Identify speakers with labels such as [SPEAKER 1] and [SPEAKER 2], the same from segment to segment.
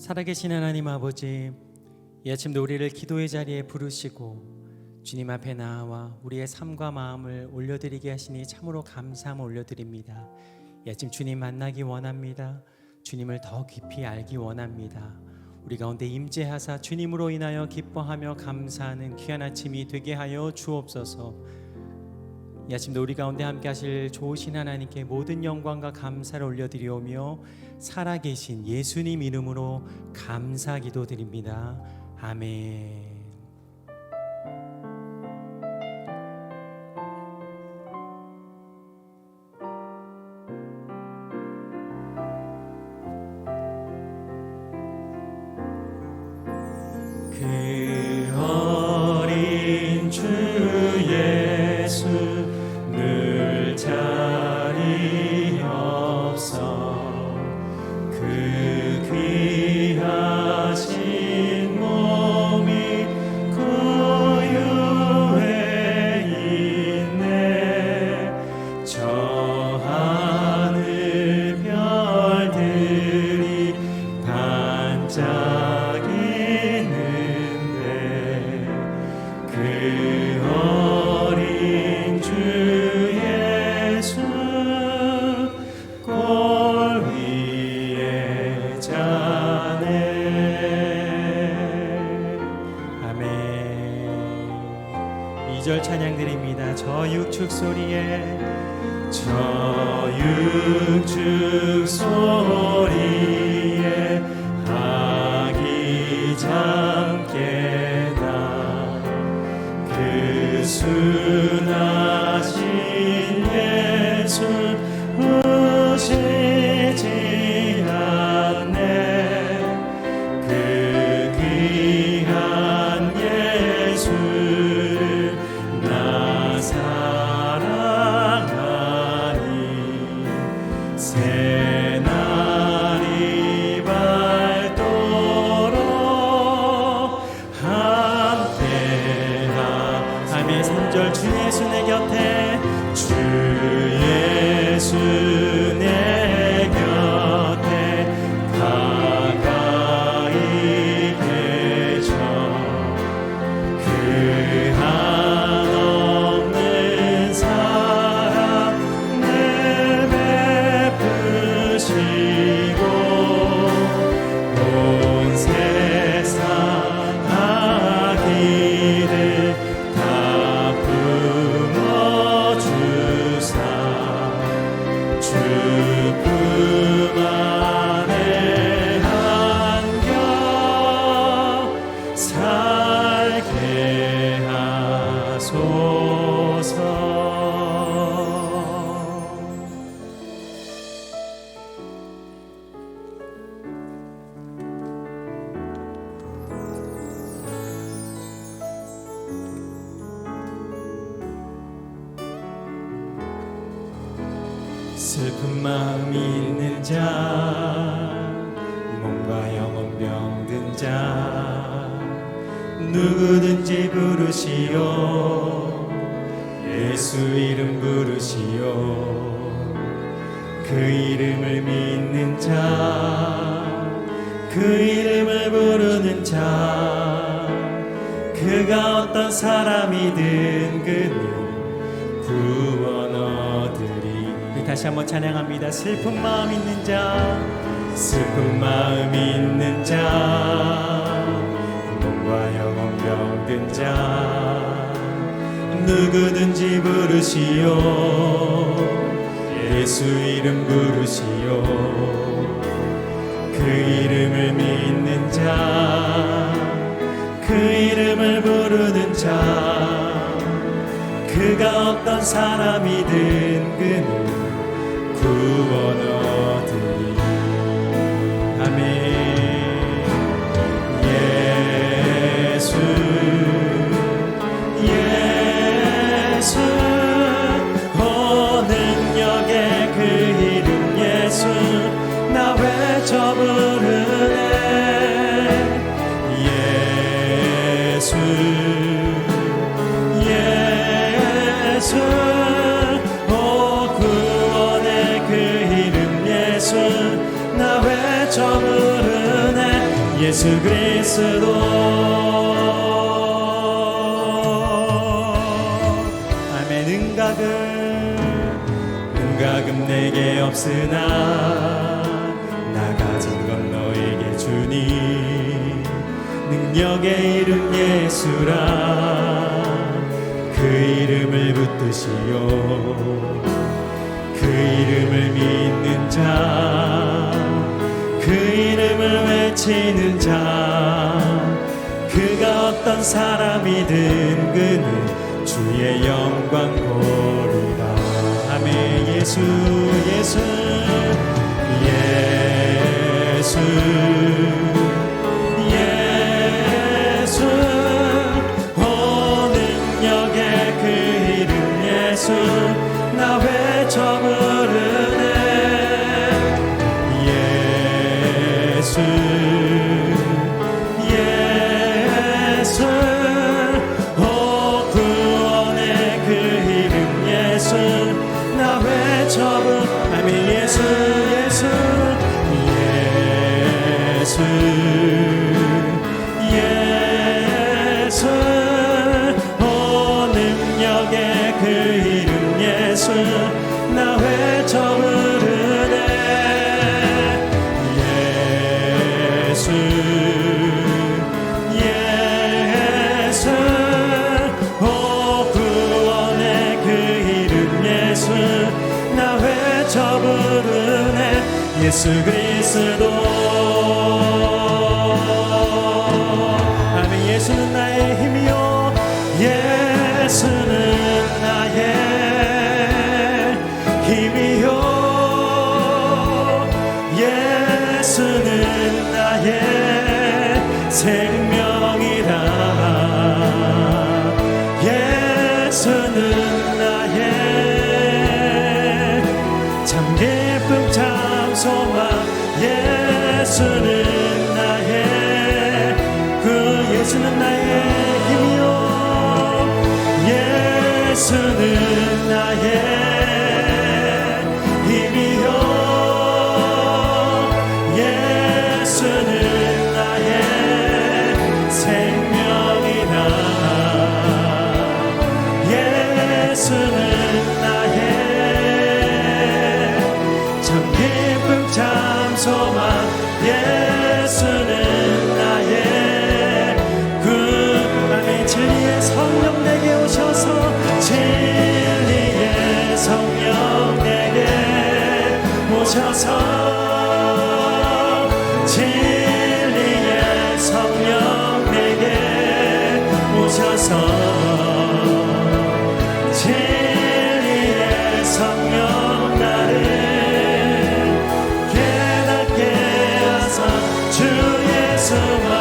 [SPEAKER 1] 살아계신 하나님 아버지, 이 아침도 우리를 기도의 자리에 부르시고 주님 앞에 나와 우리의 삶과 마음을 올려드리게 하시니 참으로 감사함을 올려드립니다. 이 아침 주님 만나기 원합니다. 주님을 더 깊이 알기 원합니다. 우리 가운데 임재하사 주님으로 인하여 기뻐하며 감사하는 귀한 아침이 되게 하여 주옵소서. 이 아침도 우리 가운데 함께 하실 좋으신 하나님께 모든 영광과 감사를 올려드리오며 살아계신 예수님 이름으로 감사 기도드립니다. 아멘. 그 어린 주 예수 늘 자리 없어 그 귀하신 몸이 고요해 있네. 저 하늘 별들이 반짝이는데 그 어린 주 예수 골 위에 자네. 아멘. 2절 찬양 드립니다. 저 육축 소리에 아기잠 깨다 그 순하신 예수 우시지 않네. 그 귀한 예수를 나 사랑하니 새날이 밝도록 함께하. 아멘. 3절 주 예수 내 곁에 주 예수 내 곁에 가까이 계셔. 그 한없는 사랑 내 베푸시고 온 세상 아기들 다 품어주사 주품 안에 안겨 살게 하소서. 슬픈 마음이 있는 자, 몸과 영혼 병든 자, 누구든지 부르시오. 예수 이름 부르시오. 그 이름을 믿는 자, 그 이름을 부르는 자, 그가 어떤 사람이든 그는 구원 얻으리. 다시 한번 찬양합니다. 슬픈 마음 있는 자, 슬픈 마음 있는 자, 몸과 영혼 병든 자, 누구든지 부르시오. 예수 이름 부르시오. 그 이름을 믿는 자, 그 이름을 부르는 자, 그가 어떤 사람이든 그는 구원 얻으리. 아멘. 예수 예수 오 능력의 그 이름 예수 나 외쳐 부르네. 예수 예수 오 예수 그리스도 아멘. 은각은 내게 없으나 나 가진 건 너에게 주니 능력의 이름 예수라 그 이름을 붙드시오 그 이름을 믿는 자 그 이름을 외치는 자 그가 어떤 사람이든 그는 주의 영광 보리라. 아멘. 예수 예수 예수 예수 오 능력의 그 이름 예수 나 외쳐 부르네 예수 예수 오 구원의 그 이름 예수 나 외쳐 부르네 아멘. 예수 예수 예수 예수 오 능력의 그 이름 예수 나 외쳐 부르네 예수 예수 오 구원의 그 이름 예수 나 외쳐 부르네 예수 그리스도 아멘. 예수는 나의 힘이요 예수는 나의 힘이요 예수는 나의 생명이다 예수는 나의 참 기쁨 참 소망 예수는 나의 그 예수는 나의 힘이요 예수는 나의 힘이요 예수는 나의 생명이다 예수는 나의 참 기쁨 참 소망 예수는 나의 그 아멘. 진리의 성령 내게 오셔서 진리의 성령 내게 오셔서 진리의 성령 내게 오셔서 진리의 성령 나를 깨닫게 하사 주 예수만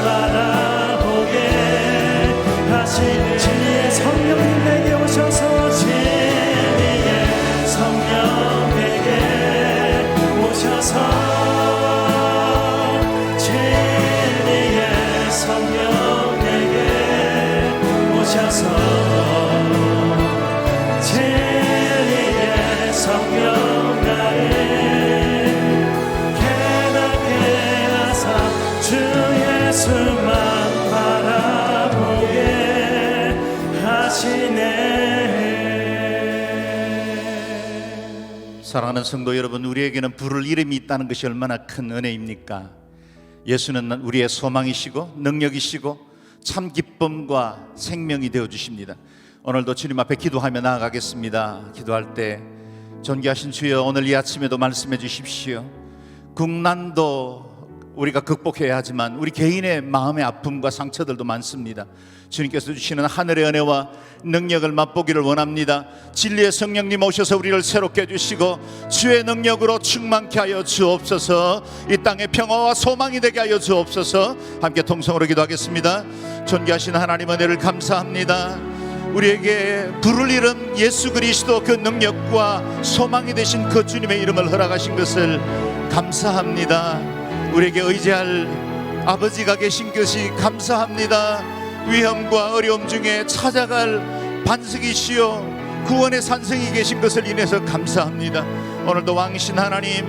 [SPEAKER 1] 바라보게 하시는 진리의 성령님 내게 오셔서 진리의 성령 내게 오셔서 진리의 성령 내게 오셔서 진리의 성령 나를 깨닫게 하사 주 예수만 바라보게 하시네.
[SPEAKER 2] 사랑하는 성도 여러분, 우리에게는 부를 이름이 있다는 것이 얼마나 큰 은혜입니까? 예수는 우리의 소망이시고 능력이시고 참 기쁨과 생명이 되어주십니다. 오늘도 주님 앞에 기도하며 나아가겠습니다. 기도할 때 존귀하신 주여, 오늘 이 아침에도 말씀해 주십시오. 국난도 우리가 극복해야 하지만 우리 개인의 마음의 아픔과 상처들도 많습니다. 주님께서 주시는 하늘의 은혜와 능력을 맛보기를 원합니다. 진리의 성령님 오셔서 우리를 새롭게 해주시고 주의 능력으로 충만케 하여 주옵소서. 이 땅에 평화와 소망이 되게 하여 주옵소서. 함께 통성으로 기도하겠습니다. 존귀하신 하나님 은혜를 감사합니다. 우리에게 부를 이름 예수 그리스도 그 능력과 소망이 되신 그 주님의 이름을 허락하신 것을 감사합니다. 우리에게 의지할 아버지가 계신 것이 감사합니다. 위험과 어려움 중에 찾아갈 반석이시요 구원의 산성이 계신 것을 인해서 감사합니다. 오늘도 왕이신 하나님,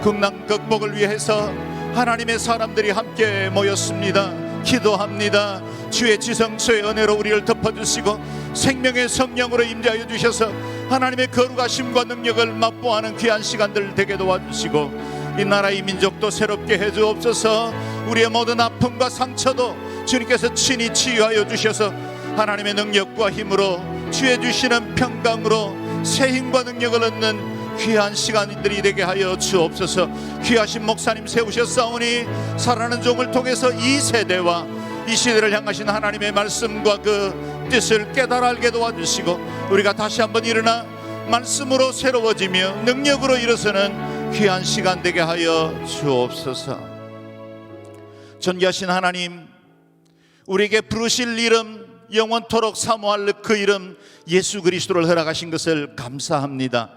[SPEAKER 2] 국난 극복을 위해서 하나님의 사람들이 함께 모였습니다. 기도합니다. 주의 지성소의 은혜로 우리를 덮어주시고 생명의 성령으로 임재하여 주셔서 하나님의 거룩하심과 능력을 맛보아하는 귀한 시간들 되게 도와주시고 이 나라의 민족도 새롭게 해주옵소서. 우리의 모든 아픔과 상처도 주님께서 친히 치유하여 주셔서 하나님의 능력과 힘으로 주의 주시는 평강으로 새 힘과 능력을 얻는 귀한 시간들이 되게 하여 주옵소서. 귀하신 목사님 세우셨사오니 살아나는 종을 통해서 이 세대와 이 시대를 향하신 하나님의 말씀과 그 뜻을 깨달아 알게 도와주시고 우리가 다시 한번 일어나 말씀으로 새로워지며 능력으로 일어서는 귀한 시간 되게 하여 주옵소서. 존귀하신 하나님, 우리에게 부르실 이름, 영원토록 사모할 그 이름 예수 그리스도를 허락하신 것을 감사합니다.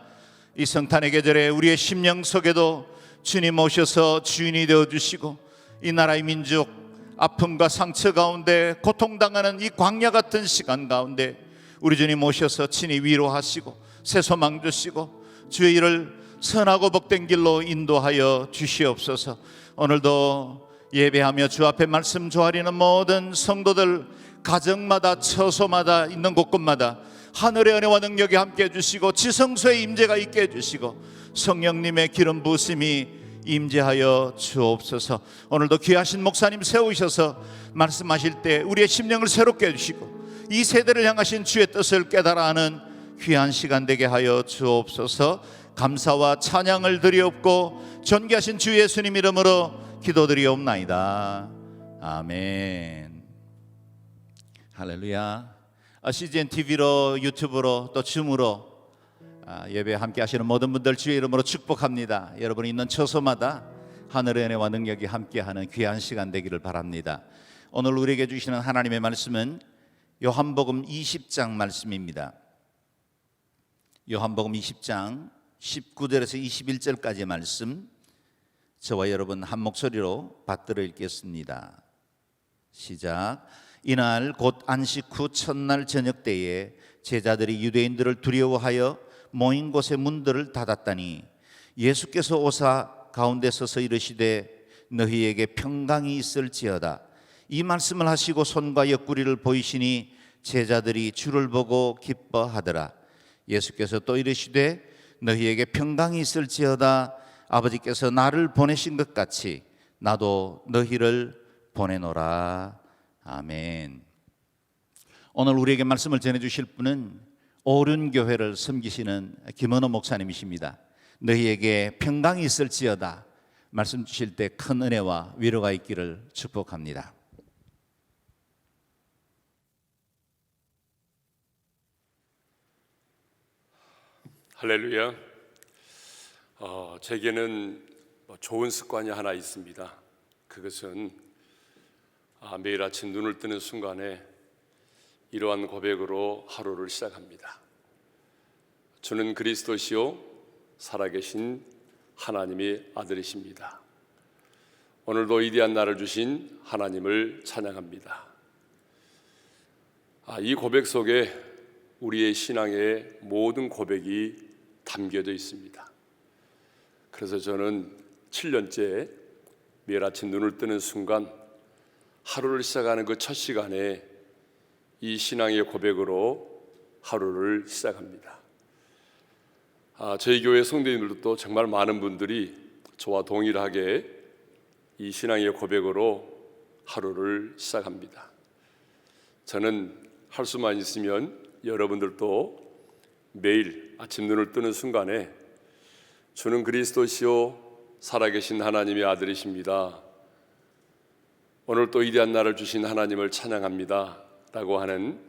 [SPEAKER 2] 이 성탄의 계절에 우리의 심령 속에도 주님 오셔서 주인이 되어주시고 이 나라의 민족 아픔과 상처 가운데 고통당하는 이 광야 같은 시간 가운데 우리 주님 오셔서 친히 위로하시고 새 소망 주시고 주의 일을 선하고 복된 길로 인도하여 주시옵소서. 오늘도 예배하며 주 앞에 말씀 조아리는 모든 성도들 가정마다 처소마다 있는 곳곳마다 하늘의 은혜와 능력이 함께 해주시고 지성소의 임재가 있게 해주시고 성령님의 기름 부으심이 임재하여 주옵소서. 오늘도 귀하신 목사님 세우셔서 말씀하실 때 우리의 심령을 새롭게 해주시고 이 세대를 향하신 주의 뜻을 깨달아 하는 귀한 시간 되게 하여 주옵소서. 감사와 찬양을 드리옵고 존귀하신 주 예수님 이름으로 기도드리옵나이다. 아멘. 할렐루야. CGN TV로 유튜브로 또 줌으로 예배 함께 하시는 모든 분들 주의 이름으로 축복합니다. 여러분이 있는 처소마다 하늘의 은혜와 능력이 함께하는 귀한 시간 되기를 바랍니다. 오늘 우리에게 주시는 하나님의 말씀은 요한복음 20장 말씀입니다. 요한복음 20장 19절에서 21절까지의 말씀, 저와 여러분 한 목소리로 받들어 읽겠습니다. 시작. 이날 곧 안식 후 첫날 저녁 때에 제자들이 유대인들을 두려워하여 모인 곳의 문들을 닫았다니 예수께서 오사 가운데 서서 이르시되 너희에게 평강이 있을지어다. 이 말씀을 하시고 손과 옆구리를 보이시니 제자들이 주를 보고 기뻐하더라. 예수께서 또 이르시되 너희에게 평강이 있을지어다. 아버지께서 나를 보내신 것 같이 나도 너희를 보내노라. 아멘. 오늘 우리에게 말씀을 전해주실 분은 오륜교회를 섬기시는 김은호 목사님이십니다. 너희에게 평강이 있을지어다 말씀 주실 때 큰 은혜와 위로가 있기를 축복합니다.
[SPEAKER 3] 할렐루야. 제게는 좋은 습관이 하나 있습니다. 그것은 매일 아침 눈을 뜨는 순간에 이러한 고백으로 하루를 시작합니다. 주는 그리스도시요 살아계신 하나님의 아들이십니다. 오늘도 위대한 날을 주신 하나님을 찬양합니다. 이 고백 속에 우리의 신앙의 모든 고백이 담겨져 있습니다. 그래서 저는 7년째 매일 아침 눈을 뜨는 순간 하루를 시작하는 그 첫 시간에 이 신앙의 고백으로 하루를 시작합니다. 저희 교회 성도님들도 정말 많은 분들이 저와 동일하게 이 신앙의 고백으로 하루를 시작합니다. 저는 할 수만 있으면 여러분들도 매일 아침 눈을 뜨는 순간에 주는 그리스도시요 살아계신 하나님의 아들이십니다. 오늘 또 위대한 날을 주신 하나님을 찬양합니다 라고 하는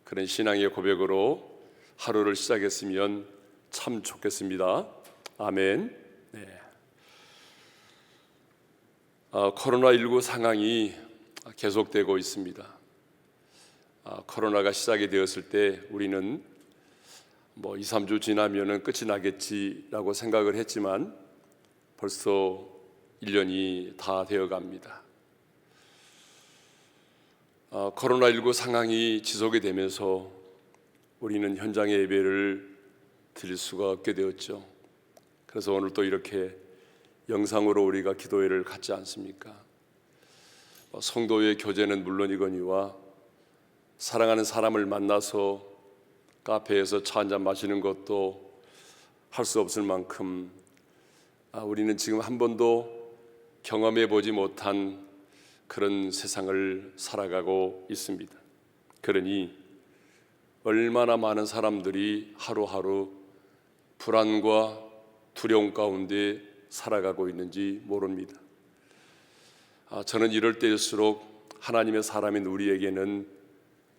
[SPEAKER 3] 그런 신앙의 고백으로 하루를 시작했으면 참 좋겠습니다. 아멘. 네. 코로나19 상황이 계속되고 있습니다. 코로나가 시작이 되었을 때 우리는 2, 3주 지나면은 끝이 나겠지라고 생각을 했지만 벌써 1년이 다 되어 갑니다. 코로나19 상황이 지속이 되면서 우리는 현장의 예배를 드릴 수가 없게 되었죠. 그래서 오늘 또 이렇게 영상으로 우리가 기도회를 갖지 않습니까? 성도의 교제는 물론이거니와 사랑하는 사람을 만나서 카페에서 차 한잔 마시는 것도 할 수 없을 만큼 우리는 지금 한 번도 경험해 보지 못한 그런 세상을 살아가고 있습니다. 그러니 얼마나 많은 사람들이 하루하루 불안과 두려움 가운데 살아가고 있는지 모릅니다. 저는 이럴 때일수록 하나님의 사람인 우리에게는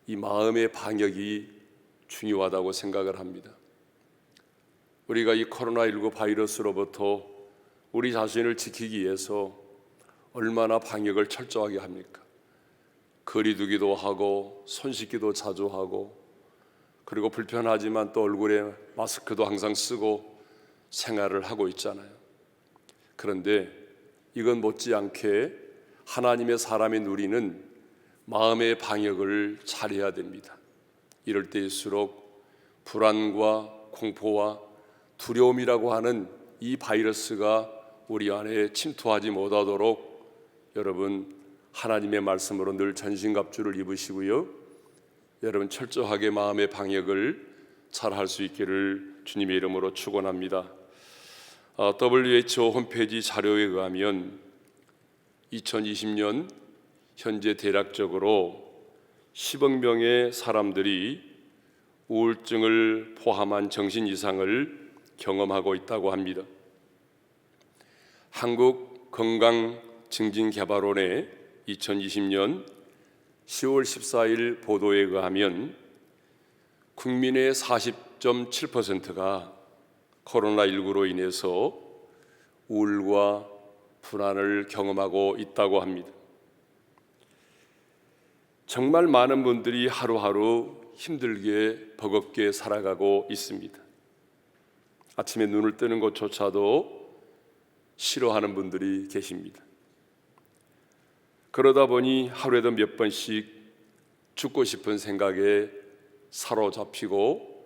[SPEAKER 3] 이 마음의 방역이 중요하다고 생각을 합니다. 우리가 이 코로나19 바이러스로부터 우리 자신을 지키기 위해서 얼마나 방역을 철저하게 합니까? 거리 두기도 하고 손 씻기도 자주 하고, 그리고 불편하지만 또 얼굴에 마스크도 항상 쓰고 생활을 하고 있잖아요. 그런데 이건 못지않게 하나님의 사람인 우리는 마음의 방역을 잘해야 됩니다. 이럴 때일수록 불안과 공포와 두려움이라고 하는 이 바이러스가 우리 안에 침투하지 못하도록 여러분 하나님의 말씀으로 늘 전신갑주를 입으시고요, 여러분 철저하게 마음의 방역을 잘 할 수 있기를 주님의 이름으로 축원합니다. WHO 홈페이지 자료에 의하면 2020년 현재 대략적으로 10억 명의 사람들이 우울증을 포함한 정신 이상을 경험하고 있다고 합니다. 한국건강증진개발원의 2020년 10월 14일 보도에 의하면 국민의 40.7%가 코로나19로 인해서 우울과 불안을 경험하고 있다고 합니다. 정말 많은 분들이 하루하루 힘들게 버겁게 살아가고 있습니다. 아침에 눈을 뜨는 것조차도 싫어하는 분들이 계십니다. 그러다 보니 하루에도 몇 번씩 죽고 싶은 생각에 사로잡히고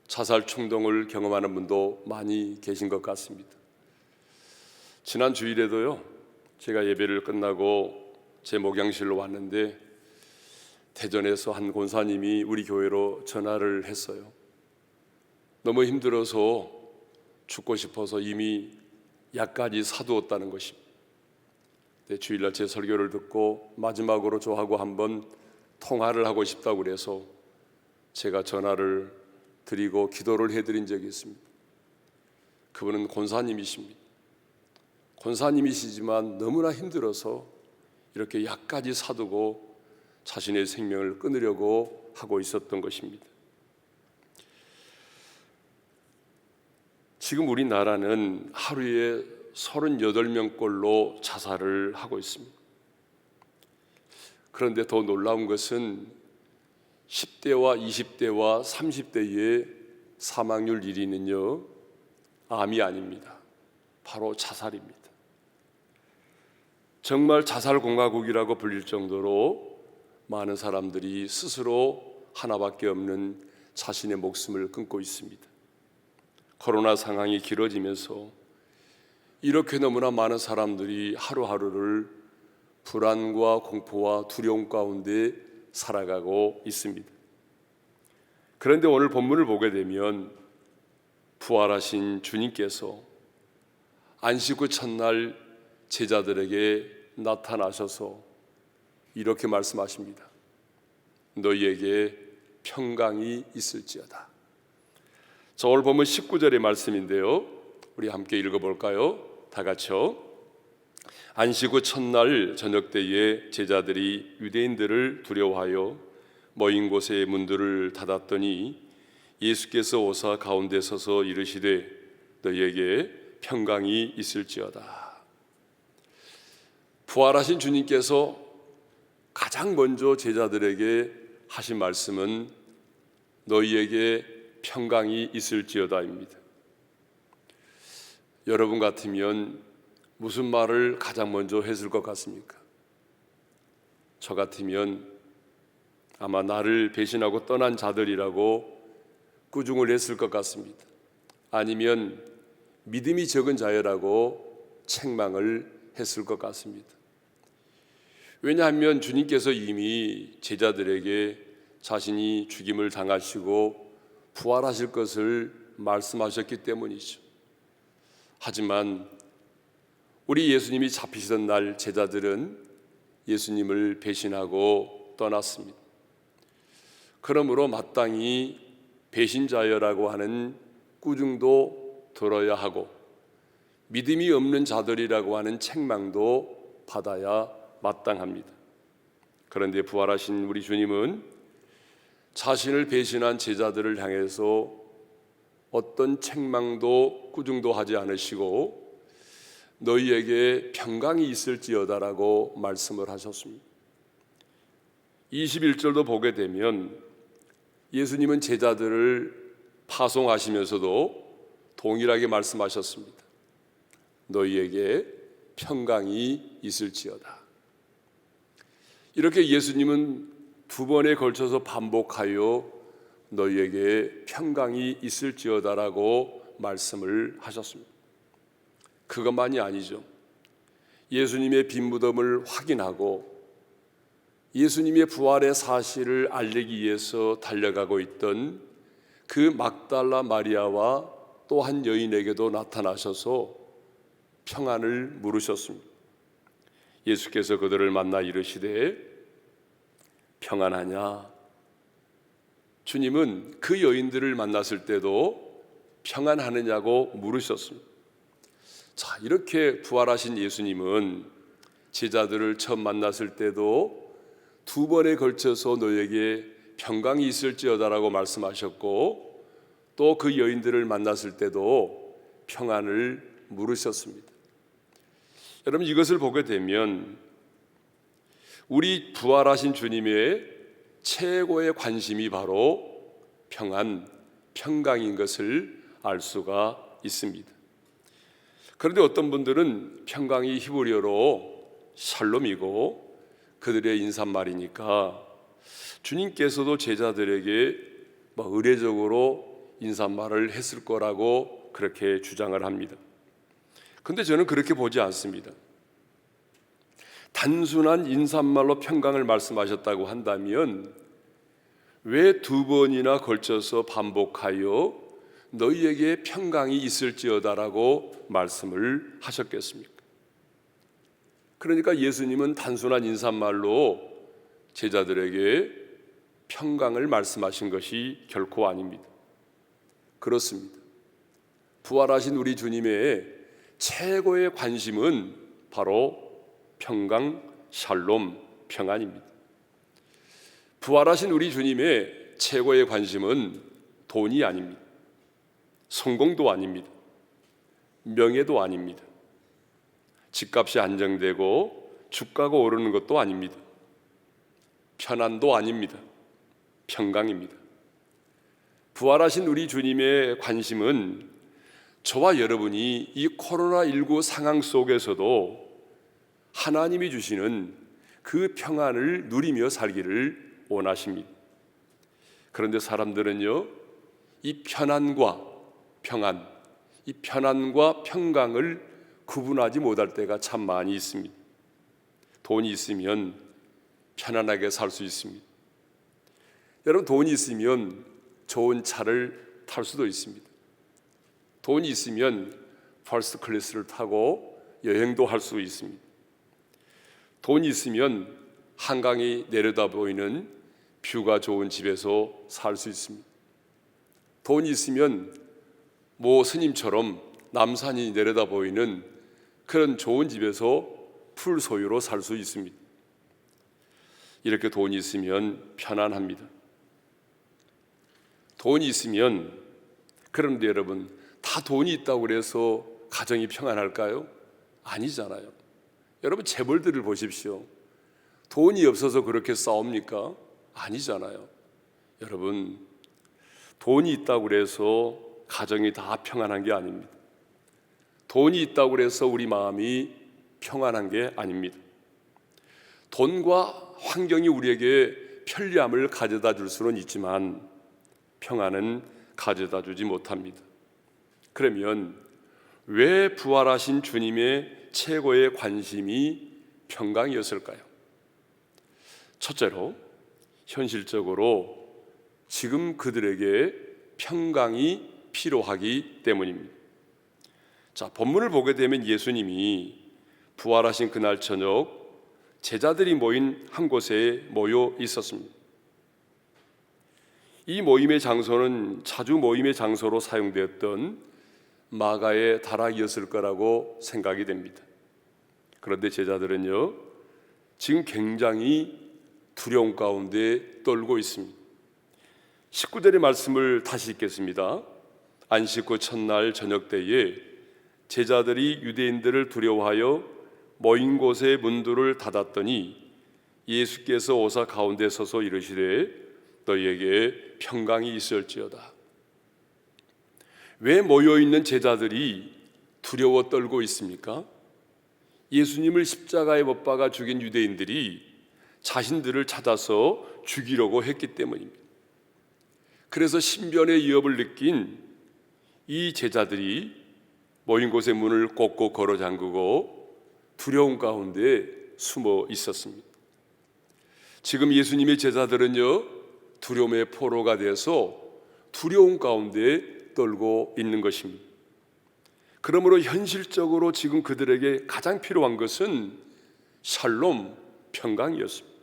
[SPEAKER 3] 자살 충동을 경험하는 분도 많이 계신 것 같습니다. 지난 주일에도요, 제가 예배를 끝나고 제 목양실로 왔는데 대전에서 한 권사님이 우리 교회로 전화를 했어요. 너무 힘들어서 죽고 싶어서 이미 약까지 사두었다는 것입니다. 주일날 제 설교를 듣고 마지막으로 저하고 한번 통화를 하고 싶다고 그래서 제가 전화를 드리고 기도를 해드린 적이 있습니다. 그분은 권사님이십니다. 권사님이시지만 너무나 힘들어서 이렇게 약까지 사두고 자신의 생명을 끊으려고 하고 있었던 것입니다. 지금 우리나라는 하루에 38명꼴로 자살을 하고 있습니다. 그런데 더 놀라운 것은 10대와 20대와 30대의 사망률 1위는요, 암이 아닙니다. 바로 자살입니다. 정말 자살공화국이라고 불릴 정도로 많은 사람들이 스스로 하나밖에 없는 자신의 목숨을 끊고 있습니다. 코로나 상황이 길어지면서 이렇게 너무나 많은 사람들이 하루하루를 불안과 공포와 두려움 가운데 살아가고 있습니다. 그런데 오늘 본문을 보게 되면 부활하신 주님께서 안식 후 첫날 제자들에게 나타나셔서 이렇게 말씀하십니다. 너희에게 평강이 있을지어다. 자, 오늘 보면 19절의 말씀인데요, 우리 함께 읽어볼까요? 다 같이요. 안식 후 첫날 저녁 때에 제자들이 유대인들을 두려워하여 모인 곳에 문들을 닫았더니 예수께서 오사 가운데 서서 이르시되 너희에게 평강이 있을지어다. 부활하신 주님께서 가장 먼저 제자들에게 하신 말씀은 너희에게 평강이 있을지어다입니다. 여러분 같으면 무슨 말을 가장 먼저 했을 것 같습니까? 저 같으면 아마 나를 배신하고 떠난 자들이라고 꾸중을 했을 것 같습니다. 아니면 믿음이 적은 자여라고 책망을 했을 것 같습니다. 왜냐하면 주님께서 이미 제자들에게 자신이 죽임을 당하시고 부활하실 것을 말씀하셨기 때문이죠. 하지만 우리 예수님이 잡히시던 날 제자들은 예수님을 배신하고 떠났습니다. 그러므로 마땅히 배신자여라고 하는 꾸중도 들어야 하고 믿음이 없는 자들이라고 하는 책망도 받아야 마땅합니다. 그런데 부활하신 우리 주님은 자신을 배신한 제자들을 향해서 어떤 책망도 꾸중도 하지 않으시고 너희에게 평강이 있을지어다라고 말씀을 하셨습니다. 21절도 보게 되면 예수님은 제자들을 파송하시면서도 동일하게 말씀하셨습니다. 너희에게 평강이 있을지어다. 이렇게 예수님은 두 번에 걸쳐서 반복하여 너희에게 평강이 있을지어다라고 말씀을 하셨습니다. 그것만이 아니죠. 예수님의 빈 무덤을 확인하고 예수님의 부활의 사실을 알리기 위해서 달려가고 있던 그 막달라 마리아와 또 한 여인에게도 나타나셔서 평안을 물으셨습니다. 예수께서 그들을 만나 이르시되 평안하냐? 주님은 그 여인들을 만났을 때도 평안하느냐고 물으셨습니다. 자, 이렇게 부활하신 예수님은 제자들을 처음 만났을 때도 두 번에 걸쳐서 너에게 평강이 있을지어다라고 말씀하셨고 또 그 여인들을 만났을 때도 평안을 물으셨습니다. 여러분, 이것을 보게 되면 우리 부활하신 주님의 최고의 관심이 바로 평안, 평강인 것을 알 수가 있습니다. 그런데 어떤 분들은 평강이 히브리어로 샬롬이고 그들의 인사말이니까 주님께서도 제자들에게 의례적으로 인사말을 했을 거라고 그렇게 주장을 합니다. 그런데 저는 그렇게 보지 않습니다. 단순한 인사말로 평강을 말씀하셨다고 한다면 왜 두 번이나 걸쳐서 반복하여 너희에게 평강이 있을지어다라고 말씀을 하셨겠습니까? 그러니까 예수님은 단순한 인사말로 제자들에게 평강을 말씀하신 것이 결코 아닙니다. 그렇습니다. 부활하신 우리 주님의 최고의 관심은 바로 평강, 샬롬, 평안입니다. 부활하신 우리 주님의 최고의 관심은 돈이 아닙니다. 성공도 아닙니다. 명예도 아닙니다. 집값이 안정되고 주가가 오르는 것도 아닙니다. 편안도 아닙니다. 평강입니다. 부활하신 우리 주님의 관심은 저와 여러분이 이 코로나19 상황 속에서도 하나님이 주시는 그 평안을 누리며 살기를 원하십니다. 그런데 사람들은요, 이 편안과 평안, 이 편안과 평강을 구분하지 못할 때가 참 많이 있습니다. 돈이 있으면 편안하게 살 수 있습니다. 여러분, 돈이 있으면 좋은 차를 탈 수도 있습니다. 돈이 있으면 퍼스트 클래스를 타고 여행도 할 수 있습니다. 돈이 있으면 한강이 내려다 보이는 뷰가 좋은 집에서 살 수 있습니다. 돈이 있으면 모 스님처럼 남산이 내려다 보이는 그런 좋은 집에서 풀 소유로 살 수 있습니다. 이렇게 돈이 있으면 편안합니다. 돈이 있으면, 그런데 여러분, 다 돈이 있다고 해서 가정이 평안할까요? 아니잖아요. 여러분, 재벌들을 보십시오. 돈이 없어서 그렇게 싸웁니까? 아니잖아요. 여러분, 돈이 있다고 해서 가정이 다 평안한 게 아닙니다. 돈이 있다고 해서 우리 마음이 평안한 게 아닙니다. 돈과 환경이 우리에게 편리함을 가져다 줄 수는 있지만 평안은 가져다 주지 못합니다. 그러면 왜 부활하신 주님의 최고의 관심이 평강이었을까요? 첫째로, 현실적으로 지금 그들에게 평강이 필요하기 때문입니다. 자, 본문을 보게 되면 예수님이 부활하신 그날 저녁 제자들이 모인 한 곳에 모여 있었습니다. 이 모임의 장소는 자주 모임의 장소로 사용되었던 마가의 다락이었을 거라고 생각이 됩니다. 그런데 제자들은요, 지금 굉장히 두려움 가운데 떨고 있습니다. 19절의 말씀을 다시 읽겠습니다. 안식 후 첫날 저녁 때에 제자들이 유대인들을 두려워하여 모인 곳의 문들을 닫았더니 예수께서 오사 가운데 서서 이르시되 너희에게 평강이 있을지어다. 왜 모여있는 제자들이 두려워 떨고 있습니까? 예수님을 십자가에 못 박아 죽인 유대인들이 자신들을 찾아서 죽이려고 했기 때문입니다. 그래서 신변의 위협을 느낀 이 제자들이 모인 곳의 문을 꼭꼭 걸어 잠그고 두려움 가운데 숨어 있었습니다. 지금 예수님의 제자들은요, 두려움의 포로가 돼서 두려움 가운데 떨고 있는 것입니다. 그러므로 현실적으로 지금 그들에게 가장 필요한 것은 샬롬, 평강이었습니다.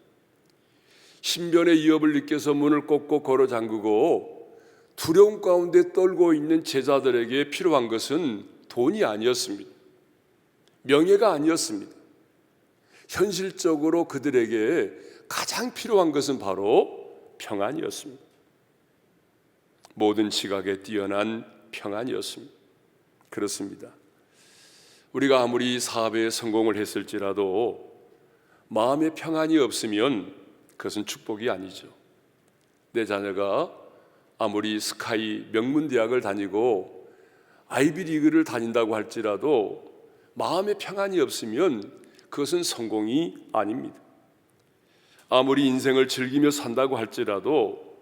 [SPEAKER 3] 신변의 위협을 느껴서 문을 꼭꼭 걸어 잠그고 두려움 가운데 떨고 있는 제자들에게 필요한 것은 돈이 아니었습니다. 명예가 아니었습니다. 현실적으로 그들에게 가장 필요한 것은 바로 평안이었습니다. 모든 지각에 뛰어난 평안이었습니다. 그렇습니다. 우리가 아무리 사업에 성공을 했을지라도 마음의 평안이 없으면 그것은 축복이 아니죠. 내 자녀가 아무리 스카이 명문대학을 다니고 아이비리그를 다닌다고 할지라도 마음의 평안이 없으면 그것은 성공이 아닙니다. 아무리 인생을 즐기며 산다고 할지라도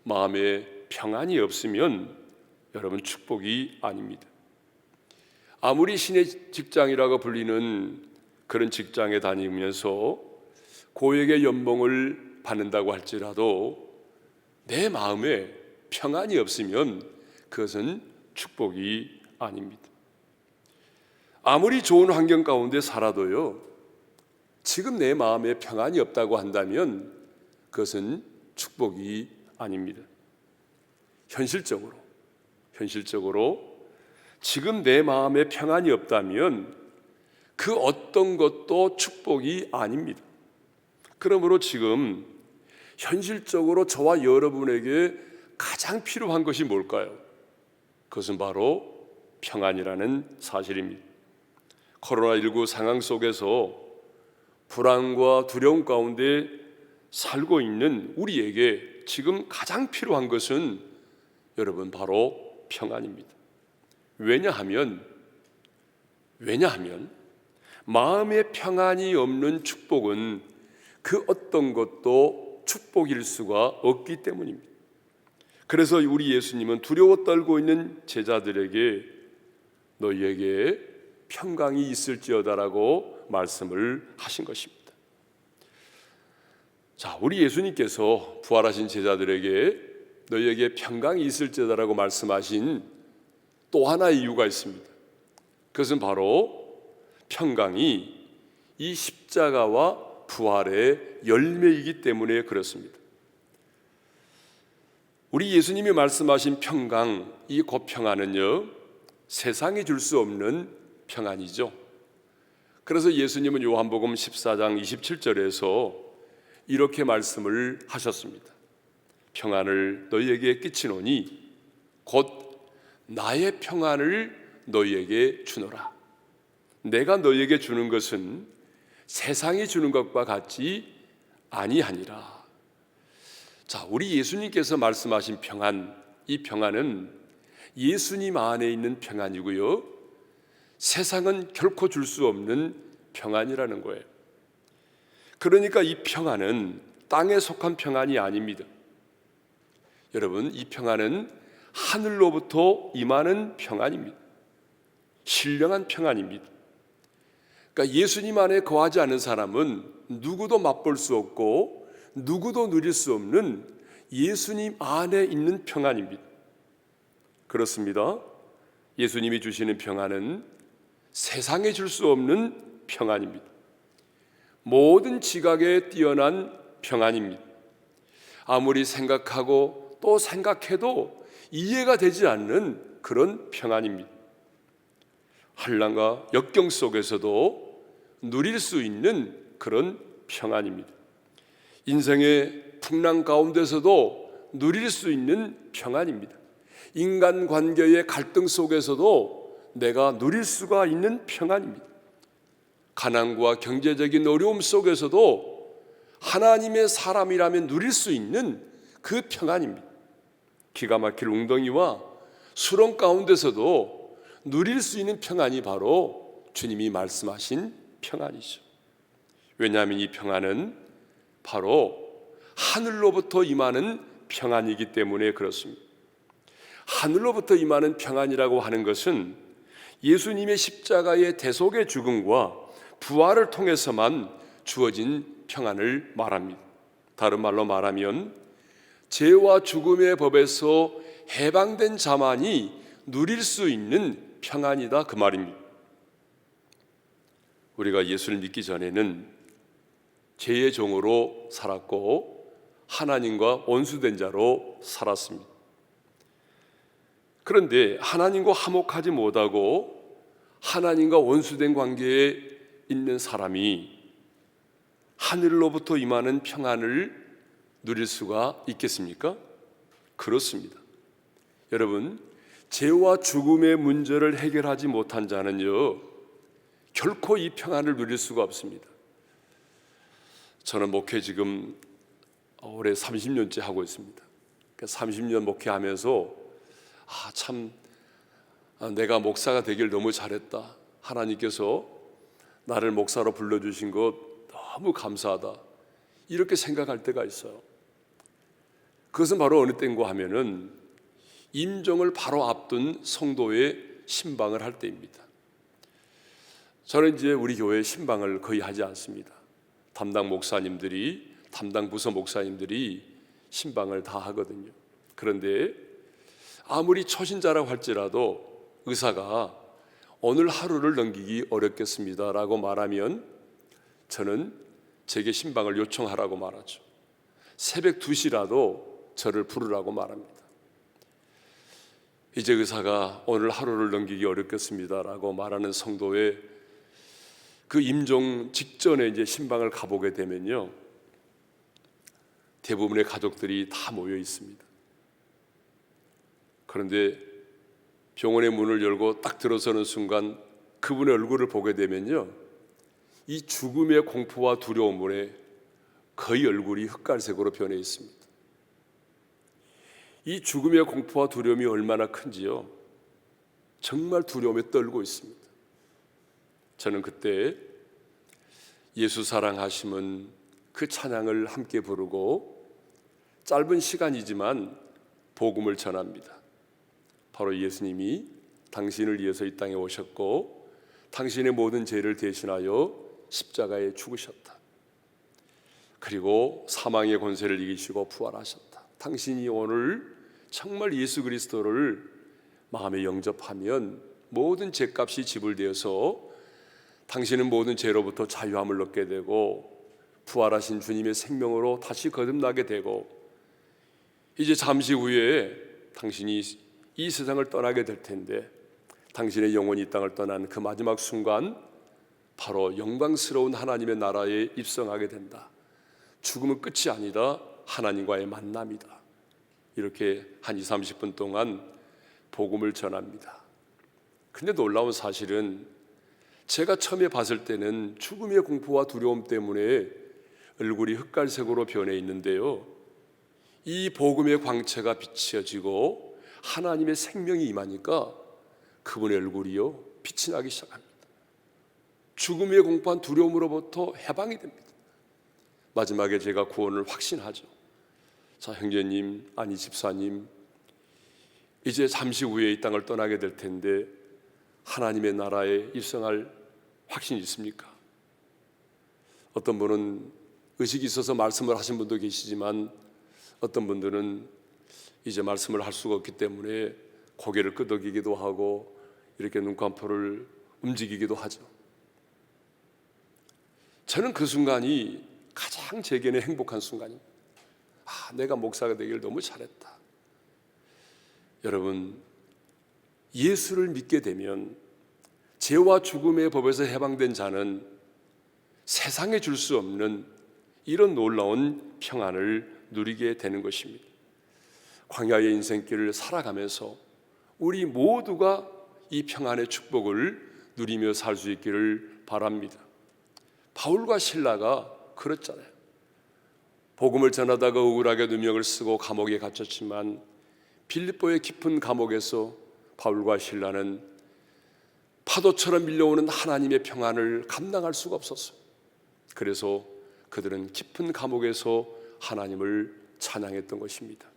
[SPEAKER 3] 마음에 평안이 없으면 여러분 축복이 아닙니다. 아무리 신의 직장이라고 불리는 그런 직장에 다니면서 고액의 연봉을 받는다고 할지라도 내 마음에 평안이 없으면 그것은 축복이 아닙니다. 아무리 좋은 환경 가운데 살아도요, 지금 내 마음에 평안이 없다고 한다면 그것은 축복이 아닙니다. 현실적으로 지금 내 마음에 평안이 없다면 그 어떤 것도 축복이 아닙니다. 그러므로 지금 현실적으로 저와 여러분에게 가장 필요한 것이 뭘까요? 그것은 바로 평안이라는 사실입니다. 코로나19 상황 속에서 불안과 두려움 가운데 살고 있는 우리에게 지금 가장 필요한 것은 여러분 바로 평안입니다. 왜냐하면 마음의 평안이 없는 축복은 그 어떤 것도 축복일 수가 없기 때문입니다. 그래서 우리 예수님은 두려워 떨고 있는 제자들에게 너희에게 평강이 있을지어다라고 말씀을 하신 것입니다. 자, 우리 예수님께서 부활하신 제자들에게 너희에게 평강이 있을지어다라고 말씀하신 또 하나의 이유가 있습니다. 그것은 바로 평강이 이 십자가와 부활의 열매이기 때문에 그렇습니다. 우리 예수님이 말씀하신 평강, 이 곧 평안은요, 세상이 줄 수 없는 평안이죠. 그래서 예수님은 요한복음 14장 27절에서 이렇게 말씀을 하셨습니다. 평안을 너희에게 끼치노니 곧 나의 평안을 너희에게 주노라. 내가 너희에게 주는 것은 세상이 주는 것과 같지 아니하니라. 자, 우리 예수님께서 말씀하신 평안, 이 평안은 예수님 안에 있는 평안이고요, 세상은 결코 줄 수 없는 평안이라는 거예요. 그러니까 이 평안은 땅에 속한 평안이 아닙니다. 여러분, 이 평안은 하늘로부터 임하는 평안입니다. 신령한 평안입니다. 그러니까 예수님 안에 거하지 않는 사람은 누구도 맛볼 수 없고 누구도 누릴 수 없는 예수님 안에 있는 평안입니다. 그렇습니다. 예수님이 주시는 평안은 세상에 줄 수 없는 평안입니다. 모든 지각에 뛰어난 평안입니다. 아무리 생각하고 또 생각해도 이해가 되지 않는 그런 평안입니다. 환난과 역경 속에서도 누릴 수 있는 그런 평안입니다. 인생의 풍랑 가운데서도 누릴 수 있는 평안입니다. 인간관계의 갈등 속에서도 내가 누릴 수가 있는 평안입니다. 가난과 경제적인 어려움 속에서도 하나님의 사람이라면 누릴 수 있는 그 평안입니다. 기가 막힐 웅덩이와 수렁 가운데서도 누릴 수 있는 평안이 바로 주님이 말씀하신 평안이죠. 왜냐하면 이 평안은 바로 하늘로부터 임하는 평안이기 때문에 그렇습니다. 하늘로부터 임하는 평안이라고 하는 것은 예수님의 십자가의 대속의 죽음과 부활을 통해서만 주어진 평안을 말합니다. 다른 말로 말하면 죄와 죽음의 법에서 해방된 자만이 누릴 수 있는 평안이다 그 말입니다. 우리가 예수를 믿기 전에는 죄의 종으로 살았고 하나님과 원수된 자로 살았습니다. 그런데 하나님과 화목하지 못하고 하나님과 원수된 관계에 있는 사람이 하늘로부터 임하는 평안을 누릴 수가 있겠습니까? 그렇습니다. 여러분, 죄와 죽음의 문제를 해결하지 못한 자는요, 결코 이 평안을 누릴 수가 없습니다. 저는 목회 지금 올해 30년째 하고 있습니다. 30년 목회하면서 참 내가 목사가 되길 너무 잘했다. 하나님께서 나를 목사로 불러주신 것 너무 감사하다. 이렇게 생각할 때가 있어요. 그것은 바로 어느 때인가 하면은 임종을 바로 앞둔 성도의 신방을 할 때입니다. 저는 이제 우리 교회 신방을 거의 하지 않습니다. 담당 목사님들이, 담당 부서 목사님들이 신방을 다 하거든요. 그런데 아무리 초신자라고 할지라도 의사가 오늘 하루를 넘기기 어렵겠습니다라고 말하면 저는 제게 신방을 요청하라고 말하죠. 새벽 2시라도 저를 부르라고 말합니다. 이제 의사가 오늘 하루를 넘기기 어렵겠습니다라고 말하는 성도의 그 임종 직전에 이제 신방을 가보게 되면요, 대부분의 가족들이 다 모여 있습니다. 그런데 병원의 문을 열고 딱 들어서는 순간 그분의 얼굴을 보게 되면요, 이 죽음의 공포와 두려움에 거의 얼굴이 흑갈색으로 변해 있습니다. 이 죽음의 공포와 두려움이 얼마나 큰지요, 정말 두려움에 떨고 있습니다. 저는 그때 예수 사랑하심은 그 찬양을 함께 부르고 짧은 시간이지만 복음을 전합니다. 바로 예수님이 당신을 위해서 이 땅에 오셨고 당신의 모든 죄를 대신하여 십자가에 죽으셨다. 그리고 사망의 권세를 이기시고 부활하셨다. 당신이 오늘 정말 예수 그리스도를 마음에 영접하면 모든 죄값이 지불되어서 당신은 모든 죄로부터 자유함을 얻게 되고 부활하신 주님의 생명으로 다시 거듭나게 되고 이제 잠시 후에 당신이 이 세상을 떠나게 될 텐데 당신의 영혼이 이 땅을 떠난 그 마지막 순간 바로 영광스러운 하나님의 나라에 입성하게 된다. 죽음은 끝이 아니다. 하나님과의 만남이다. 이렇게 한 20-30분 동안 복음을 전합니다. 근데 놀라운 사실은 제가 처음에 봤을 때는 죽음의 공포와 두려움 때문에 얼굴이 흑갈색으로 변해 있는데요, 이 복음의 광채가 비춰지고 하나님의 생명이 임하니까 그분의 얼굴이요 빛이 나기 시작합니다. 죽음의 공포한 두려움으로부터 해방이 됩니다. 마지막에 제가 구원을 확신하죠. 자, 형제님, 아니 집사님, 이제 잠시 후에 이 땅을 떠나게 될 텐데 하나님의 나라에 입성할 확신이 있습니까? 어떤 분은 의식이 있어서 말씀을 하신 분도 계시지만 어떤 분들은 이제 말씀을 할 수가 없기 때문에 고개를 끄덕이기도 하고 이렇게 눈꺼풀을 움직이기도 하죠. 저는 그 순간이 가장 제게는 행복한 순간입니다. 내가 목사가 되기를 너무 잘했다. 여러분, 예수를 믿게 되면 죄와 죽음의 법에서 해방된 자는 세상에 줄 수 없는 이런 놀라운 평안을 누리게 되는 것입니다. 광야의 인생길을 살아가면서 우리 모두가 이 평안의 축복을 누리며 살 수 있기를 바랍니다. 바울과 실라가 그랬잖아요. 복음을 전하다가 억울하게 누명을 쓰고 감옥에 갇혔지만 빌립보의 깊은 감옥에서 바울과 실라는 파도처럼 밀려오는 하나님의 평안을 감당할 수가 없었어요. 그래서 그들은 깊은 감옥에서 하나님을 찬양했던 것입니다.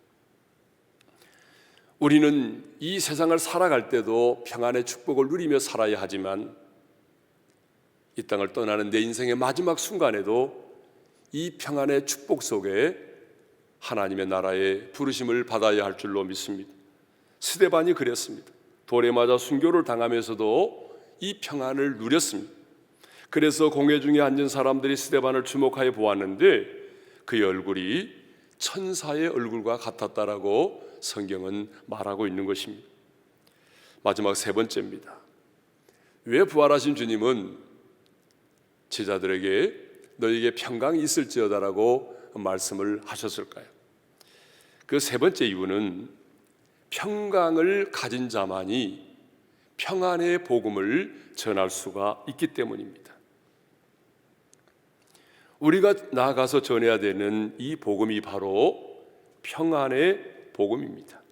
[SPEAKER 3] 우리는 이 세상을 살아갈 때도 평안의 축복을 누리며 살아야 하지만 이 땅을 떠나는 내 인생의 마지막 순간에도 이 평안의 축복 속에 하나님의 나라의 부르심을 받아야 할 줄로 믿습니다. 스데반이 그랬습니다. 돌에 맞아 순교를 당하면서도 이 평안을 누렸습니다. 그래서 공회 중에 앉은 사람들이 스데반을 주목하여 보았는데 그의 얼굴이 천사의 얼굴과 같았다라고 성경은 말하고 있는 것입니다. 마지막 세 번째입니다. 왜 부활하신 주님은 제자들에게 너에게 평강이 있을지어다라고 말씀을 하셨을까요? 그 세 번째 이유는 평강을 가진 자만이 평안의 복음을 전할 수가 있기 때문입니다. 우리가 나아가서 전해야 되는 이 복음이 바로 평안의 복음입니다.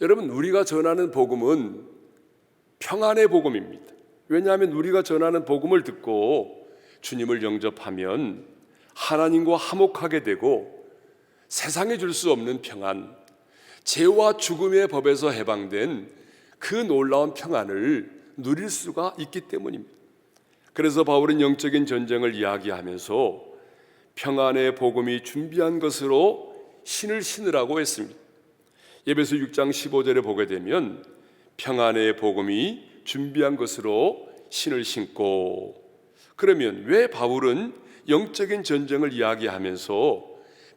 [SPEAKER 3] 여러분, 우리가 전하는 복음은 평안의 복음입니다. 왜냐하면 우리가 전하는 복음을 듣고 주님을 영접하면 하나님과 화목하게 되고 세상에 줄 수 없는 평안, 죄와 죽음의 법에서 해방된 그 놀라운 평안을 누릴 수가 있기 때문입니다. 그래서 바울은 영적인 전쟁을 이야기하면서 평안의 복음이 준비한 것으로 신을 신으라고 했습니다. 에베소 6장 15절에 보게 되면 평안의 복음이 준비한 것으로 신을 신고, 그러면 왜 바울은 영적인 전쟁을 이야기하면서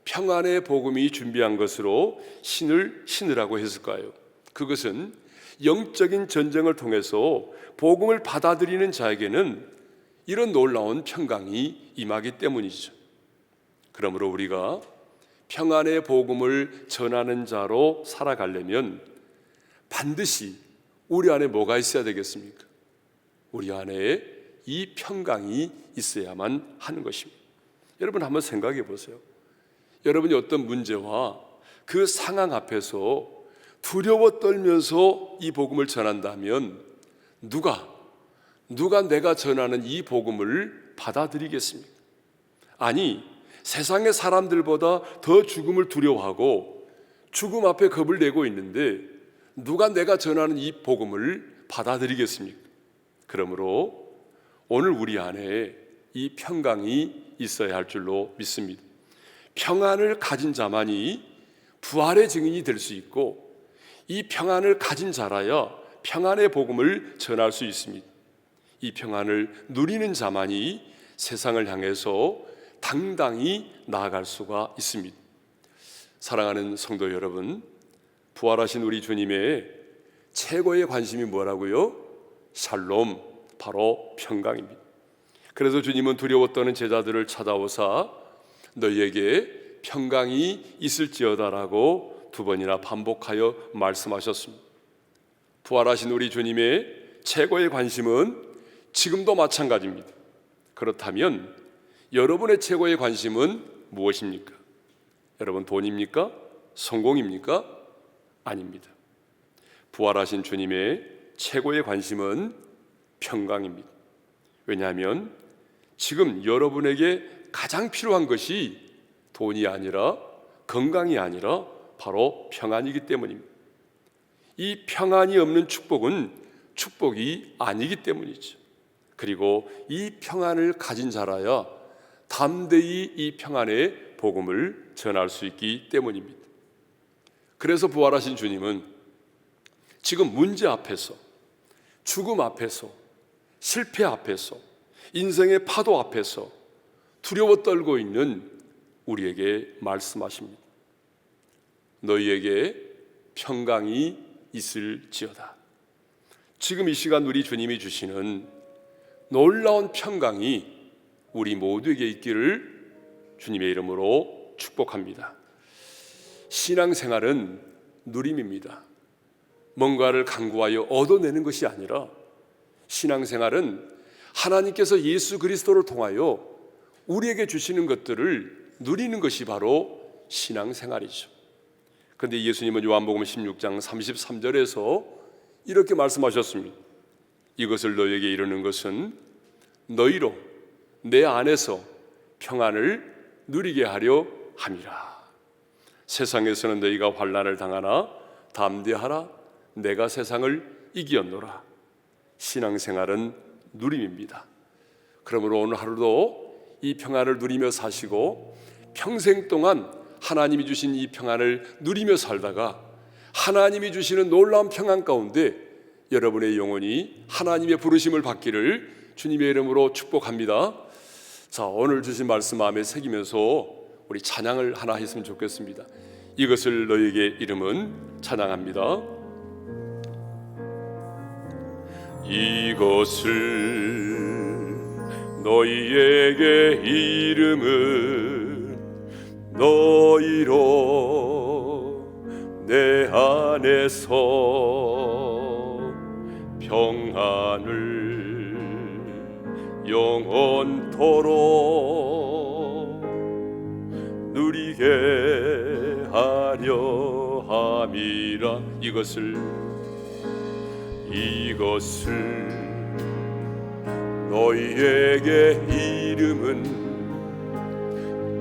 [SPEAKER 3] 평안의 복음이 준비한 것으로 신을 신으라고 했을까요? 그것은 영적인 전쟁을 통해서 복음을 받아들이는 자에게는 이런 놀라운 평강이 임하기 때문이죠. 그러므로 우리가 평안의 복음을 전하는 자로 살아가려면 반드시 우리 안에 뭐가 있어야 되겠습니까? 우리 안에 이 평강이 있어야만 하는 것입니다. 여러분 한번 생각해 보세요. 여러분이 어떤 문제와 그 상황 앞에서 두려워 떨면서 이 복음을 전한다면 누가 내가 전하는 이 복음을 받아들이겠습니까? 아니, 세상의 사람들보다 더 죽음을 두려워하고 죽음 앞에 겁을 내고 있는데 누가 내가 전하는 이 복음을 받아들이겠습니까? 그러므로 오늘 우리 안에 이 평강이 있어야 할 줄로 믿습니다. 평안을 가진 자만이 부활의 증인이 될 수 있고 이 평안을 가진 자라야 평안의 복음을 전할 수 있습니다. 이 평안을 누리는 자만이 세상을 향해서 당당히 나아갈 수가 있습니다. 사랑하는 성도 여러분, 부활하신 우리 주님의 최고의 관심이 뭐라고요? 샬롬, 바로 평강입니다. 그래서 주님은 두려워 떠는 제자들을 찾아오사 너희에게 평강이 있을지어다라고 두 번이나 반복하여 말씀하셨습니다. 부활하신 우리 주님의 최고의 관심은 지금도 마찬가지입니다. 그렇다면 여러분의 최고의 관심은 무엇입니까? 여러분, 돈입니까? 성공입니까? 아닙니다. 부활하신 주님의 최고의 관심은 평강입니다. 왜냐하면 지금 여러분에게 가장 필요한 것이 돈이 아니라 건강이 아니라 바로 평안이기 때문입니다. 이 평안이 없는 축복은 축복이 아니기 때문이죠. 그리고 이 평안을 가진 자라야 담대히 이 평안의 복음을 전할 수 있기 때문입니다. 그래서 부활하신 주님은 지금 문제 앞에서, 죽음 앞에서, 실패 앞에서, 인생의 파도 앞에서 두려워 떨고 있는 우리에게 말씀하십니다. 너희에게 평강이 있을지어다. 지금 이 시간 우리 주님이 주시는 놀라운 평강이 우리 모두에게 있기를 주님의 이름으로 축복합니다. 신앙생활은 누림입니다. 뭔가를 강구하여 얻어내는 것이 아니라 신앙생활은 하나님께서 예수 그리스도를 통하여 우리에게 주시는 것들을 누리는 것이 바로 신앙생활이죠. 그런데 예수님은 요한복음 16장 33절에서 이렇게 말씀하셨습니다. 이것을 너에게 이루는 것은 너희로 내 안에서 평안을 누리게 하려 함이라. 세상에서는 너희가 환난을 당하나 담대하라. 내가 세상을 이기었노라. 신앙생활은 누림입니다. 그러므로 오늘 하루도 이 평안을 누리며 사시고 평생 동안 하나님이 주신 이 평안을 누리며 살다가 하나님이 주시는 놀라운 평안 가운데 여러분의 영혼이 하나님의 부르심을 받기를 주님의 이름으로 축복합니다. 자, 오늘 주신 말씀 마음에 새기면서 우리 찬양을 하나 했으면 좋겠습니다. 이것을 너희에게 이름은 찬양합니다. 이것을 너희에게 이름은 너희로 내 안에서 평안을 영원토록 누리게 하려 함이라. 이것을 너희에게 이름은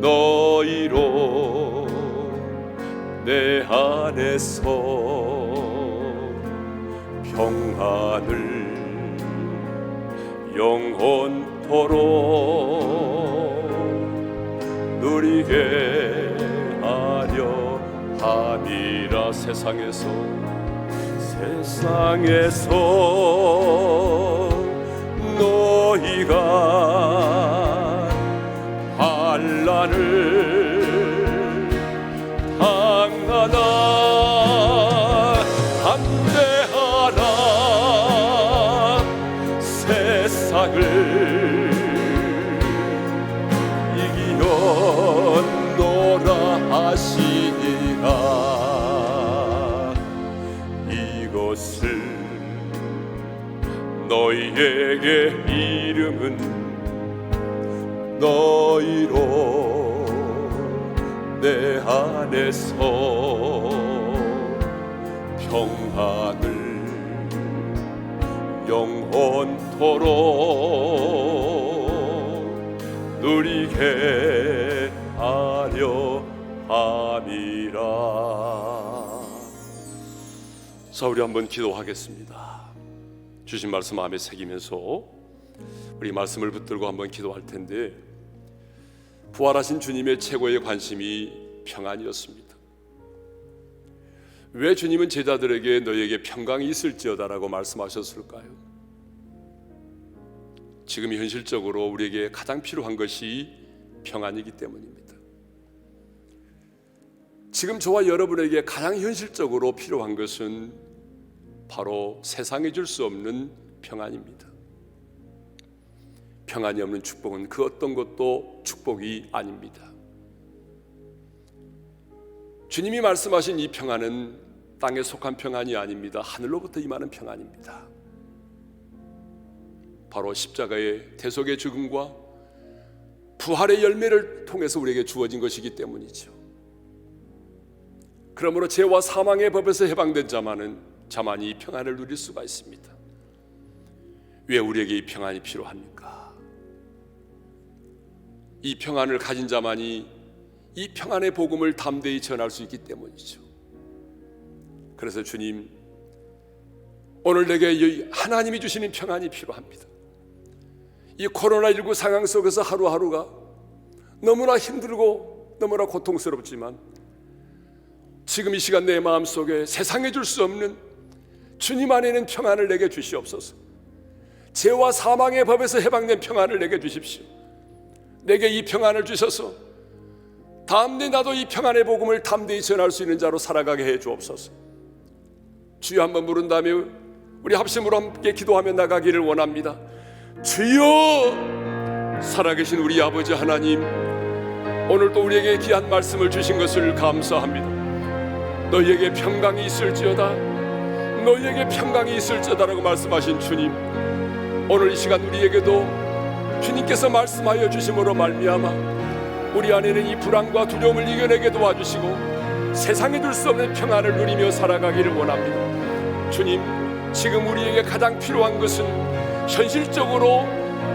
[SPEAKER 3] 너희로 내 안에서 평안을 영원토록 누리게 하려 함이라. 세상에서 너희가 환난을 당하나 담대하라. 세상을 이기었노라 하시니라. 이것을 너희에게 이름은 너희로 내 안에서 평안을 영원토록 누리게 하려 함이라. 자, 우리 한번 기도하겠습니다. 주신 말씀 마음에 새기면서 우리 말씀을 붙들고 한번 기도할 텐데, 부활하신 주님의 최고의 관심이 평안이었습니다. 왜 주님은 제자들에게 너희에게 평강이 있을지어다라고 말씀하셨을까요? 지금 현실적으로 우리에게 가장 필요한 것이 평안이기 때문입니다. 지금 저와 여러분에게 가장 현실적으로 필요한 것은 바로 세상에 줄 수 없는 평안입니다. 평안이 없는 축복은 그 어떤 것도 축복이 아닙니다. 주님이 말씀하신 이 평안은 땅에 속한 평안이 아닙니다. 하늘로부터 임하는 평안입니다. 바로 십자가의 대속의 죽음과 부활의 열매를 통해서 우리에게 주어진 것이기 때문이죠. 그러므로 죄와 사망의 법에서 해방된 자만이 이 평안을 누릴 수가 있습니다. 왜 우리에게 이 평안이 필요합니까? 이 평안을 가진 자만이 이 평안의 복음을 담대히 전할 수 있기 때문이죠. 그래서 주님, 오늘 내게 이 하나님이 주시는 평안이 필요합니다. 이 코로나19 상황 속에서 하루하루가 너무나 힘들고 너무나 고통스럽지만 지금 이 시간 내 마음속에 세상에 줄 수 없는 주님 안에 있는 평안을 내게 주시옵소서. 죄와 사망의 법에서 해방된 평안을 내게 주십시오. 내게 이 평안을 주셔서 다음날 나도 이 평안의 복음을 담대히 전할 수 있는 자로 살아가게 해 주옵소서. 주여 한번 부른 다음에 우리 합심으로 함께 기도하며 나가기를 원합니다. 주여, 살아계신 우리 아버지 하나님, 오늘 또 우리에게 귀한 말씀을 주신 것을 감사합니다. 너희에게 평강이 있을지어다, 너희에게 평강이 있을지어다라고 말씀하신 주님, 오늘 이 시간 우리에게도 주님께서 말씀하여 주심으로 말미암아 우리 안에는 이 불안과 두려움을 이겨내게 도와주시고 세상에 둘 수 없는 평안을 누리며 살아가기를 원합니다. 주님, 지금 우리에게 가장 필요한 것은 현실적으로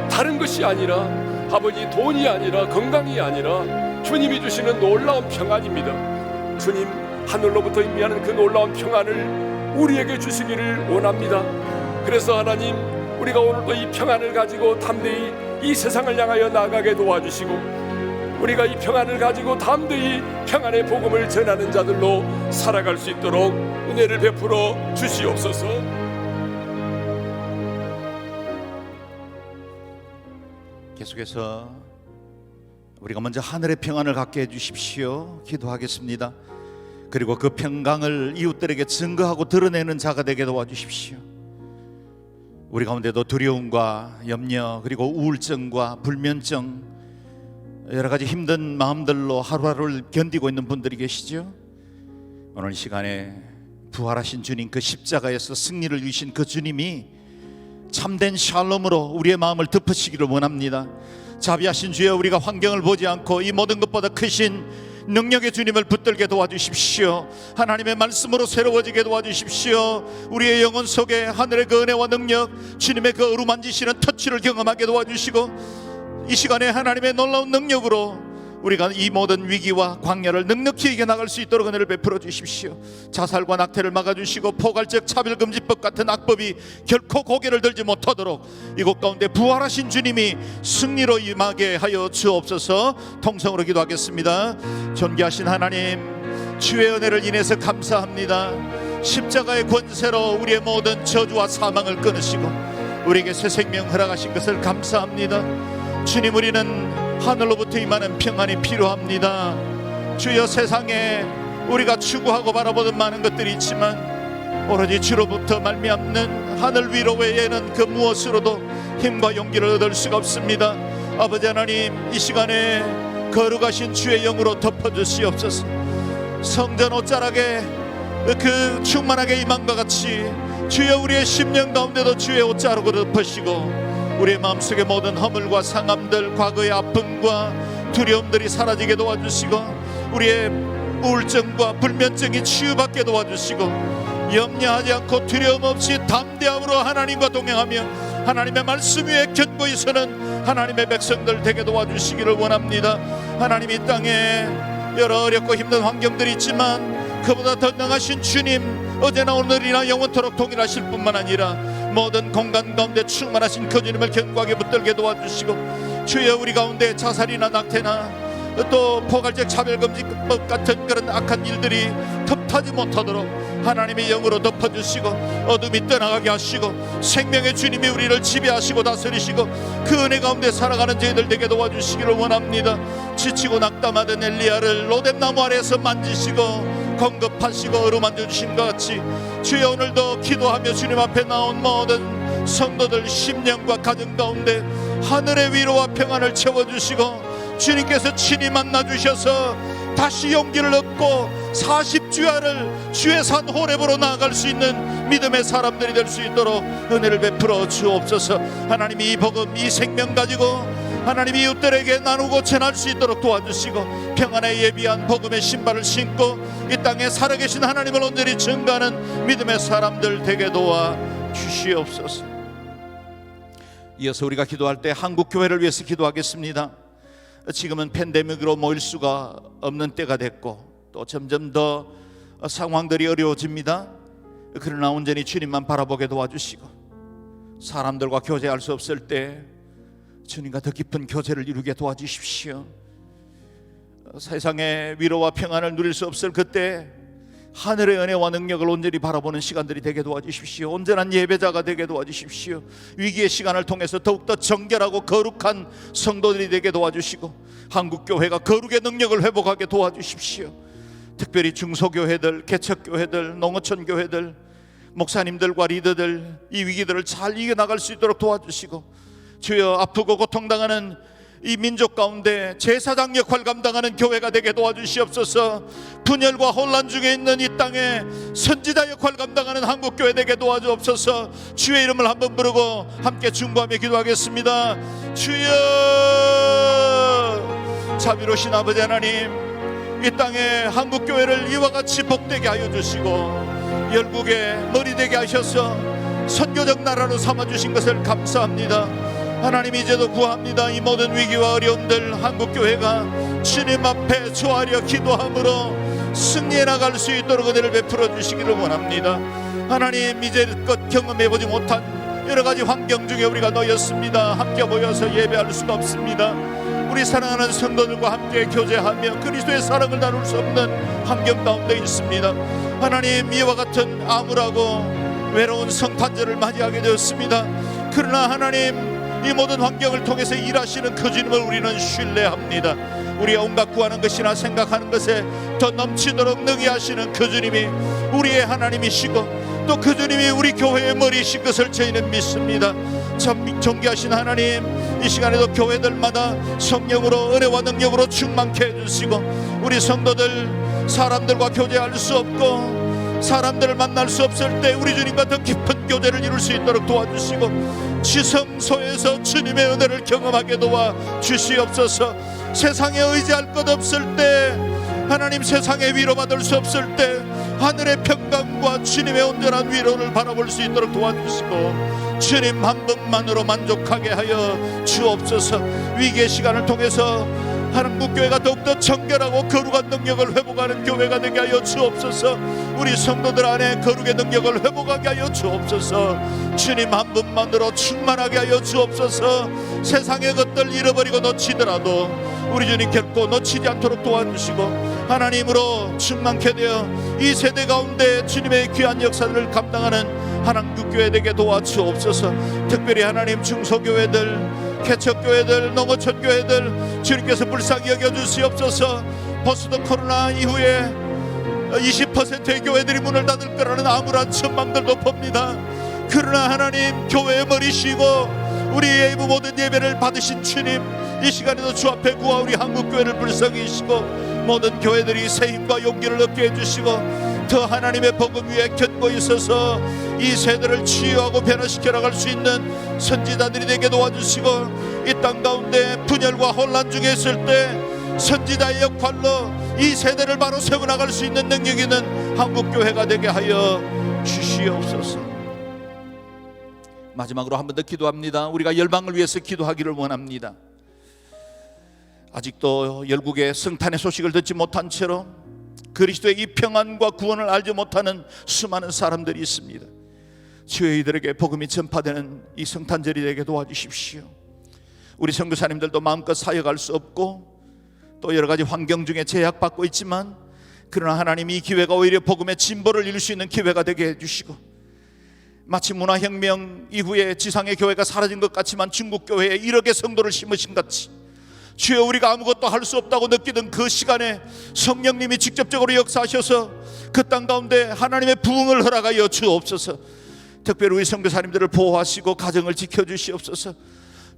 [SPEAKER 3] 다른 것이 아니라 아버지 돈이 아니라 건강이 아니라 주님이 주시는 놀라운 평안입니다. 주님, 하늘로부터 임하는 그 놀라운 평안을 우리에게 주시기를 원합니다. 그래서 하나님, 우리가 오늘도 이 평안을 가지고 담대히 이 세상을 향하여 나아가게 도와주시고 우리가 이 평안을 가지고 담대히 평안의 복음을 전하는 자들로 살아갈 수 있도록 은혜를 베풀어 주시옵소서.
[SPEAKER 2] 계속해서 우리가 먼저 하늘의 평안을 갖게 해주십시오. 기도하겠습니다. 그리고 그 평강을 이웃들에게 증거하고 드러내는 자가 되게 도와주십시오. 우리 가운데도 두려움과 염려 그리고 우울증과 불면증, 여러 가지 힘든 마음들로 하루하루를 견디고 있는 분들이 계시죠. 오늘 이 시간에 부활하신 주님, 그 십자가에서 승리를 이루신 그 주님이 참된 샬롬으로 우리의 마음을 덮으시기를 원합니다. 자비하신 주여, 우리가 환경을 보지 않고 이 모든 것보다 크신 능력의 주님을 붙들게 도와주십시오. 하나님의 말씀으로 새로워지게 도와주십시오. 우리의 영혼 속에 하늘의 그 은혜와 능력, 주님의 그 어루만지시는 터치를 경험하게 도와주시고 이 시간에 하나님의 놀라운 능력으로 우리가 이 모든 위기와 광야를 넉넉히 이겨나갈 수 있도록 은혜를 베풀어 주십시오. 자살과 낙태를 막아주시고 포괄적 차별금지법 같은 악법이 결코 고개를 들지 못하도록 이곳 가운데 부활하신 주님이 승리로 임하게 하여 주옵소서. 통성으로 기도하겠습니다. 존귀하신 하나님, 주의 은혜를 인해서 감사합니다. 십자가의 권세로 우리의 모든 저주와 사망을 끊으시고 우리에게 새 생명 허락하신 것을 감사합니다. 주님, 우리는 하늘로부터 임하는 평안이 필요합니다. 주여, 세상에 우리가 추구하고 바라보던 많은 것들이 있지만 오로지 주로부터 말미암는 하늘 위로 외에는 그 무엇으로도 힘과 용기를 얻을 수가 없습니다. 아버지 하나님, 이 시간에 거룩하신 주의 영으로 덮어주시옵소서. 성전 옷자락에 그 충만하게 임함과 같이 주여, 우리의 심령 가운데도 주의 옷자락으로 덮으시고 우리의 마음속의 모든 허물과 상함들, 과거의 아픔과 두려움들이 사라지게 도와주시고 우리의 우울증과 불면증이 치유받게 도와주시고 염려하지 않고 두려움 없이 담대함으로 하나님과 동행하며 하나님의 말씀 위에 견고히 서는 하나님의 백성들 되게 도와주시기를 원합니다. 하나님, 이 땅에 여러 어렵고 힘든 환경들이 있지만 그보다 더 능하신 주님, 어제나 오늘이나 영원토록 동일하실 뿐만 아니라 모든 공간 가운데 충만하신 그 주님을 견고하게 붙들게 도와주시고 주여, 우리 가운데 자살이나 낙태나 또 포괄적 차별금지법 같은 그런 악한 일들이 덮하지 못하도록 하나님의 영으로 덮어주시고 어둠이 떠나가게 하시고 생명의 주님이 우리를 지배하시고 다스리시고 그 은혜 가운데 살아가는 저희들 되게 도와주시기를 원합니다. 지치고 낙담하던 엘리야를 로뎀나무 아래에서 만지시고 공급하시고 어루만져 주신 것 같이 주여, 오늘도 기도하며 주님 앞에 나온 모든 성도들 심령과 가정 가운데 하늘의 위로와 평안을 채워주시고 주님께서 친히 만나주셔서 다시 용기를 얻고 40주야를 주의 산 호렙으로 나아갈 수 있는 믿음의 사람들이 될 수 있도록 은혜를 베풀어 주옵소서. 하나님이 이 복음, 이 생명 가지고 하나님이 이웃들에게 나누고 전할 수 있도록 도와주시고 평안에 예비한 복음의 신발을 신고 이 땅에 살아계신 하나님을 온전히 증거하는 믿음의 사람들 되게 도와주시옵소서. 이어서 우리가 기도할 때 한국교회를 위해서 기도하겠습니다. 지금은 팬데믹으로 모일 수가 없는 때가 됐고 또 점점 더 상황들이 어려워집니다. 그러나 온전히 주님만 바라보게 도와주시고 사람들과 교제할 수 없을 때 주님과 더 깊은 교제를 이루게 도와주십시오. 세상의 위로와 평안을 누릴 수 없을 그때 하늘의 은혜와 능력을 온전히 바라보는 시간들이 되게 도와주십시오. 온전한 예배자가 되게 도와주십시오. 위기의 시간을 통해서 더욱더 정결하고 거룩한 성도들이 되게 도와주시고 한국교회가 거룩의 능력을 회복하게 도와주십시오. 특별히 중소교회들, 개척교회들, 농어촌 교회들, 목사님들과 리더들 이 위기들을 잘 이겨나갈 수 있도록 도와주시고 주여 아프고 고통당하는 이 민족 가운데 제사장 역할 감당하는 교회가 되게 도와주시옵소서. 분열과 혼란 중에 있는 이 땅에 선지자 역할 감당하는 한국교회 되게 도와주옵소서. 주의 이름을 한번 부르고 함께 중보하며 기도하겠습니다. 주여, 자비로우신 아버지 하나님, 이 땅에 한국교회를 이와 같이 복되게 하여 주시고 열국의 머리 되게 하셔서 선교적 나라로 삼아주신 것을 감사합니다. 하나님, 이제도 구합니다. 이 모든 위기와 어려움들 한국교회가 주님 앞에 조아려 기도함으로 승리해 나갈 수 있도록 은혜를 베풀어 주시기를 원합니다. 하나님, 이제껏 경험해보지 못한 여러 가지 환경 중에 우리가 놓였습니다. 함께 모여서 예배할 수가 없습니다. 우리 사랑하는 성도들과 함께 교제하며 그리스도의 사랑을 나눌 수 없는 환경 가운데 있습니다. 하나님, 이와 같은 암울하고 외로운 성탄절을 맞이하게 되었습니다. 그러나 하나님, 이 모든 환경을 통해서 일하시는 그 주님을 우리는 신뢰합니다. 우리가 온갖 구하는 것이나 생각하는 것에 더 넘치도록 능히 하시는 그 주님이 우리의 하나님이시고 또 그 주님이 우리 교회의 머리이신 것을 저희는 믿습니다. 참 존귀하신 하나님, 이 시간에도 교회들마다 성령으로 은혜와 능력으로 충만케 해주시고 우리 성도들 사람들과 교제할 수 없고 사람들을 만날 수 없을 때 우리 주님과 더 깊은 교제를 이룰 수 있도록 도와주시고 지성소에서 주님의 은혜를 경험하게 도와주시옵소서. 세상에 의지할 것 없을 때 하나님, 세상에 위로받을 수 없을 때 하늘의 평강과 주님의 온전한 위로를 바라볼 수 있도록 도와주시고 주님 한 분만으로 만족하게 하여 주옵소서. 위기의 시간을 통해서 한국교회가 더욱더 정결하고 거룩한 능력을 회복하는 교회가 되게 하여 주옵소서. 우리 성도들 안에 거룩의 능력을 회복하게 하여 주옵소서. 주님 한 분만으로 충만하게 하여 주옵소서. 세상의 것들 잃어버리고 놓치더라도 우리 주님 결코 놓치지 않도록 도와주시고 하나님으로 충만케 되어 이 세대 가운데 주님의 귀한 역사를 감당하는 한국교회 되게 도와주옵소서. 특별히 하나님, 중소교회들, 개척교회들, 농어촌교회들 주님께서 불쌍히 여겨주시옵소서. 포스트 코로나 이후에 20%의 교회들이 문을 닫을 거라는 암울한 전망들도 봅니다. 그러나 하나님, 교회의 머리시고 우리의 모든 예배를 받으신 주님, 이 시간에도 주 앞에 구하 우리 한국교회를 불쌍히 여기시고 모든 교회들이 새 힘과 용기를 얻게 해주시고 더 하나님의 복음 위에 견고 있어서 이 세대를 치유하고 변화시켜 나갈 수 있는 선지자들이 되게 도와주시고 이 땅 가운데 분열과 혼란 중에 있을 때 선지자의 역할로 이 세대를 바로 세워나갈 수 있는 능력 있는 한국교회가 되게 하여 주시옵소서. 마지막으로 한 번 더 기도합니다. 우리가 열방을 위해서 기도하기를 원합니다. 아직도 열국의 성탄의 소식을 듣지 못한 채로 그리스도의 이 평안과 구원을 알지 못하는 수많은 사람들이 있습니다. 주여, 이들에게 복음이 전파되는 이 성탄절이 되게 도와주십시오. 우리 선교사님들도 마음껏 사역할 수 없고 또 여러 가지 환경 중에 제약받고 있지만 그러나 하나님, 이 기회가 오히려 복음의 진보를 이룰 수 있는 기회가 되게 해주시고 마치 문화혁명 이후에 지상의 교회가 사라진 것 같지만 중국 교회에 1억의 성도를 심으신 같이 주여, 우리가 아무것도 할 수 없다고 느끼던 그 시간에 성령님이 직접적으로 역사하셔서 그 땅 가운데 하나님의 부흥을 허락하여 주옵소서. 특별히 우리 선교사님들을 보호하시고 가정을 지켜주시옵소서.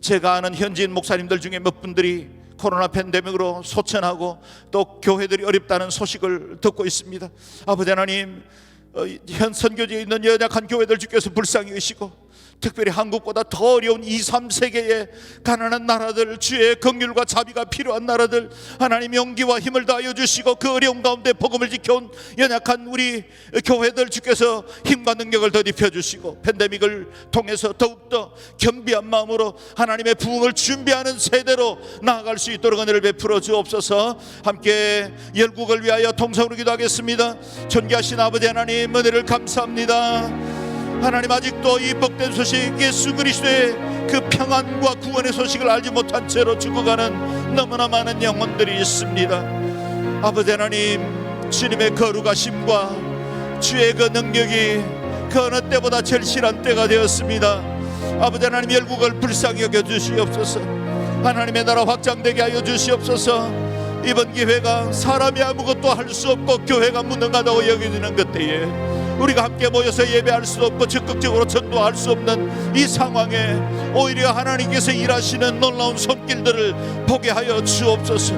[SPEAKER 2] 제가 아는 현지인 목사님들 중에 몇 분들이 코로나 팬데믹으로 소천하고 또 교회들이 어렵다는 소식을 듣고 있습니다. 아버지 하나님, 현 선교지에 있는 연약한 교회들 주께서 불쌍히 여기시고 특별히 한국보다 더 어려운 2, 3세계의 가난한 나라들, 주의 긍휼과 자비가 필요한 나라들, 하나님 용기와 힘을 다하여 주시고 그 어려운 가운데 복음을 지켜온 연약한 우리 교회들 주께서 힘과 능력을 더입혀 주시고 팬데믹을 통해서 더욱더 겸비한 마음으로 하나님의 부흥을 준비하는 세대로 나아갈 수 있도록 은혜를 베풀어 주옵소서. 함께 열국을 위하여 통성으로 기도하겠습니다. 존귀하신 아버지 하나님, 은혜를 감사합니다. 하나님, 아직도 이 복된 소식, 예수 그리스도의 그 평안과 구원의 소식을 알지 못한 채로 죽어가는 너무나 많은 영혼들이 있습니다. 아버지 하나님, 주님의 거룩하심과 주의 그 능력이 그 어느 때보다 절실한 때가 되었습니다. 아버지 하나님, 열국을 불쌍히 여겨 주시옵소서. 하나님의 나라 확장되게 하여 주시옵소서. 이번 기회가 사람이 아무것도 할 수 없고 교회가 무능하다고 여겨지는 그때에 우리가 함께 모여서 예배할 수 없고 적극적으로 전도할 수 없는 이 상황에 오히려 하나님께서 일하시는 놀라운 손길들을 보게 하여 주옵소서.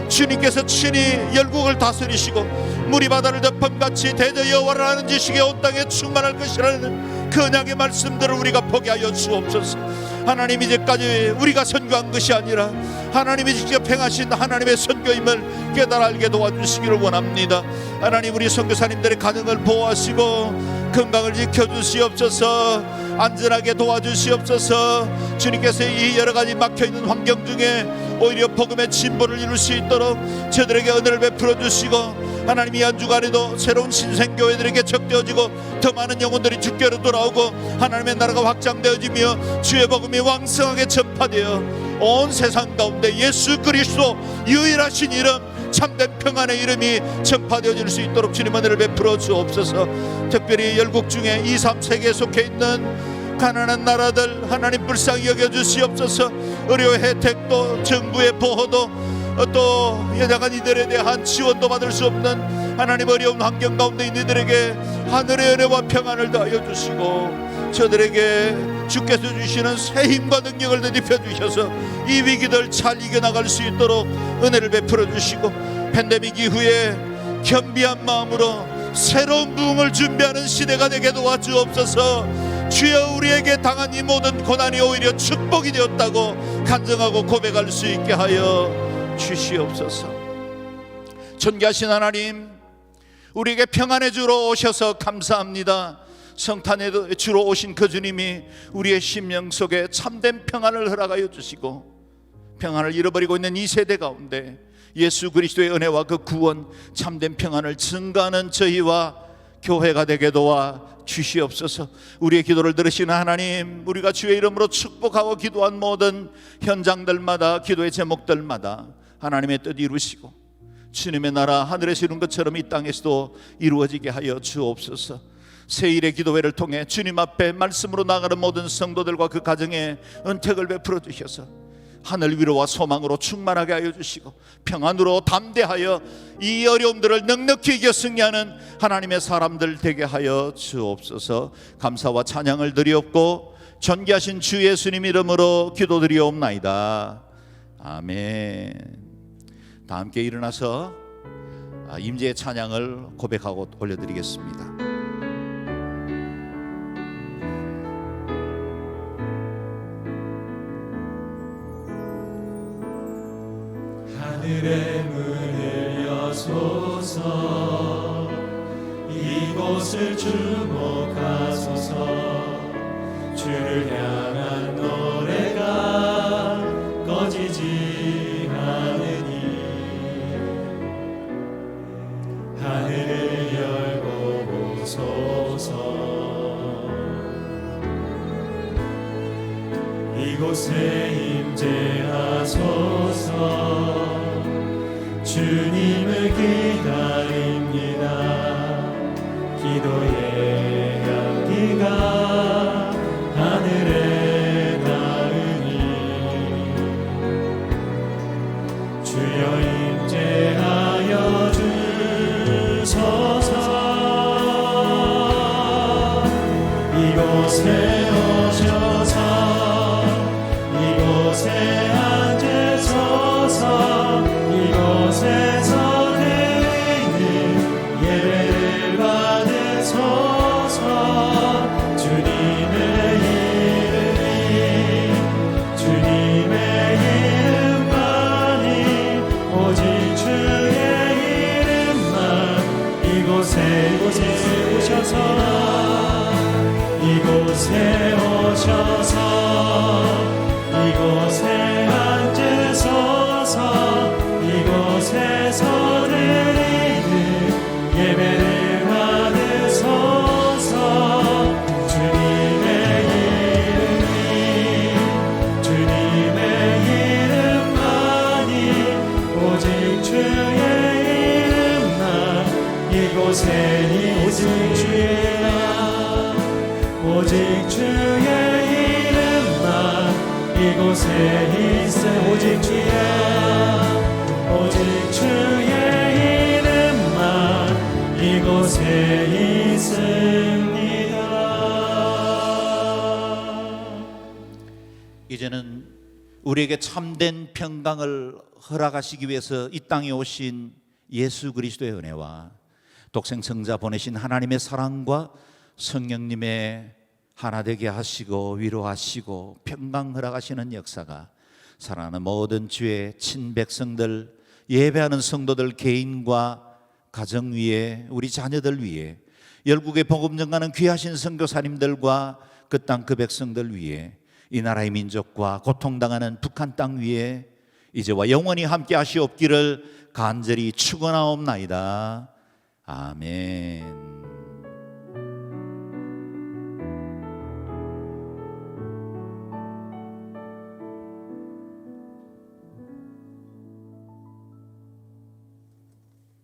[SPEAKER 2] 주님께서 친히 열국을 다스리시고 물이 바다를 덮음같이 대저 여호와를 아는 지식에 온 땅에 충만할 것이라는 그 언약의 말씀들을 우리가 보게 하여 주옵소서. 하나님, 이제까지 우리가 선교한 것이 아니라 하나님이 직접 행하신 하나님의 선교임을 깨달아 알게 도와주시기를 원합니다. 하나님, 우리 선교사님들의 가정을 보호하시고 건강을 지켜주시옵소서. 안전하게 도와주시옵소서. 주님께서 이 여러가지 막혀있는 환경 중에 오히려 복음의 진보를 이룰 수 있도록 저들에게 은혜를 베풀어 주시고, 하나님, 이 한 주간에도 새로운 신생교회들에게 척되어지고 더 많은 영혼들이 주께로 돌아오고 하나님의 나라가 확장되어지며 주의 복음이 왕성하게 전파되어 온 세상 가운데 예수 그리스도 유일하신 이름, 참된 평안의 이름이 전파되어질 수 있도록 주님 은혜를 베풀어 주옵소서. 특별히 열국 중에 2, 3세계에 속해 있는 가난한 나라들 하나님 불쌍히 여겨주시옵소서. 의료 혜택도 정부의 보호도 또 연약한 이들에 대한 지원도 받을 수 없는 하나님 어려운 환경 가운데 있는 이들에게 하늘의 은혜와 평안을 다하여 주시고 저들에게 주께서 주시는 새 힘과 능력을 더입혀 주셔서 이 위기들 잘 이겨나갈 수 있도록 은혜를 베풀어 주시고 팬데믹 이후에 겸비한 마음으로 새로운 부흥을 준비하는 시대가 되게 도와주옵소서. 주여, 우리에게 당한 이 모든 고난이 오히려 축복이 되었다고 간증하고 고백할 수 있게 하여 주시옵소서. 존귀하신 하나님, 우리에게 평안의 주로 오셔서 감사합니다. 성탄의 주로 오신 그 주님이 우리의 심령 속에 참된 평안을 허락하여 주시고 평안을 잃어버리고 있는 이 세대 가운데 예수 그리스도의 은혜와 그 구원, 참된 평안을 증거하는 저희와 교회가 되게 도와 주시옵소서. 우리의 기도를 들으시는 하나님, 우리가 주의 이름으로 축복하고 기도한 모든 현장들마다, 기도의 제목들마다 하나님의 뜻 이루시고 주님의 나라 하늘에서 이룬 것처럼 이 땅에서도 이루어지게 하여 주옵소서. 새일의 기도회를 통해 주님 앞에 말씀으로 나가는 모든 성도들과 그 가정에 은택을 베풀어 주셔서 하늘 위로와 소망으로 충만하게 하여 주시고 평안으로 담대하여 이 어려움들을 넉넉히 이겨 승리하는 하나님의 사람들 되게 하여 주옵소서. 감사와 찬양을 드리옵고 존귀하신 주 예수님 이름으로 기도드리옵나이다. 아멘. 다 함께 일어나서 임재의 찬양을 고백하고 올려드리겠습니다.
[SPEAKER 1] 하늘의 문을 여소서. 이곳을 주목하소서. 주를 향한 노래가 꺼지지 않으니 하늘을 열고 보소서. 이곳에 임재하소서. 주님을 기다립니다. 기도의 향기가 하늘에 닿으니 주여 임재하여 주소서. 이곳에 오셔서 이곳에 앉으소서. 이곳에서 드리는 예배를 받으소서. 주의 오셔서 이곳에 앉으소서. 이곳에서 드리는 예배를 받으소서. 주님의 이름만이 오직 주의 이름만 이곳에 오직 주의 오직 주의 이름만 이곳에 있어. 오직 주의 이름만 이곳에 있습니다.
[SPEAKER 2] 이제는 우리에게 참된 평강을 허락하시기 위해서 이 땅에 오신 예수 그리스도의 은혜와 독생성자 보내신 하나님의 사랑과 성령님의 하나 되게 하시고 위로하시고 평강 허락하시는 역사가 사랑하는 모든 주의 친백성들, 예배하는 성도들 개인과 가정 위에, 우리 자녀들 위에, 열국의 복음 전가는 귀하신 선교사님들과 그 땅 그 백성들 위에, 이 나라의 민족과 고통당하는 북한 땅 위에 이제와 영원히 함께 하시옵기를 간절히 축원하옵나이다. 아멘.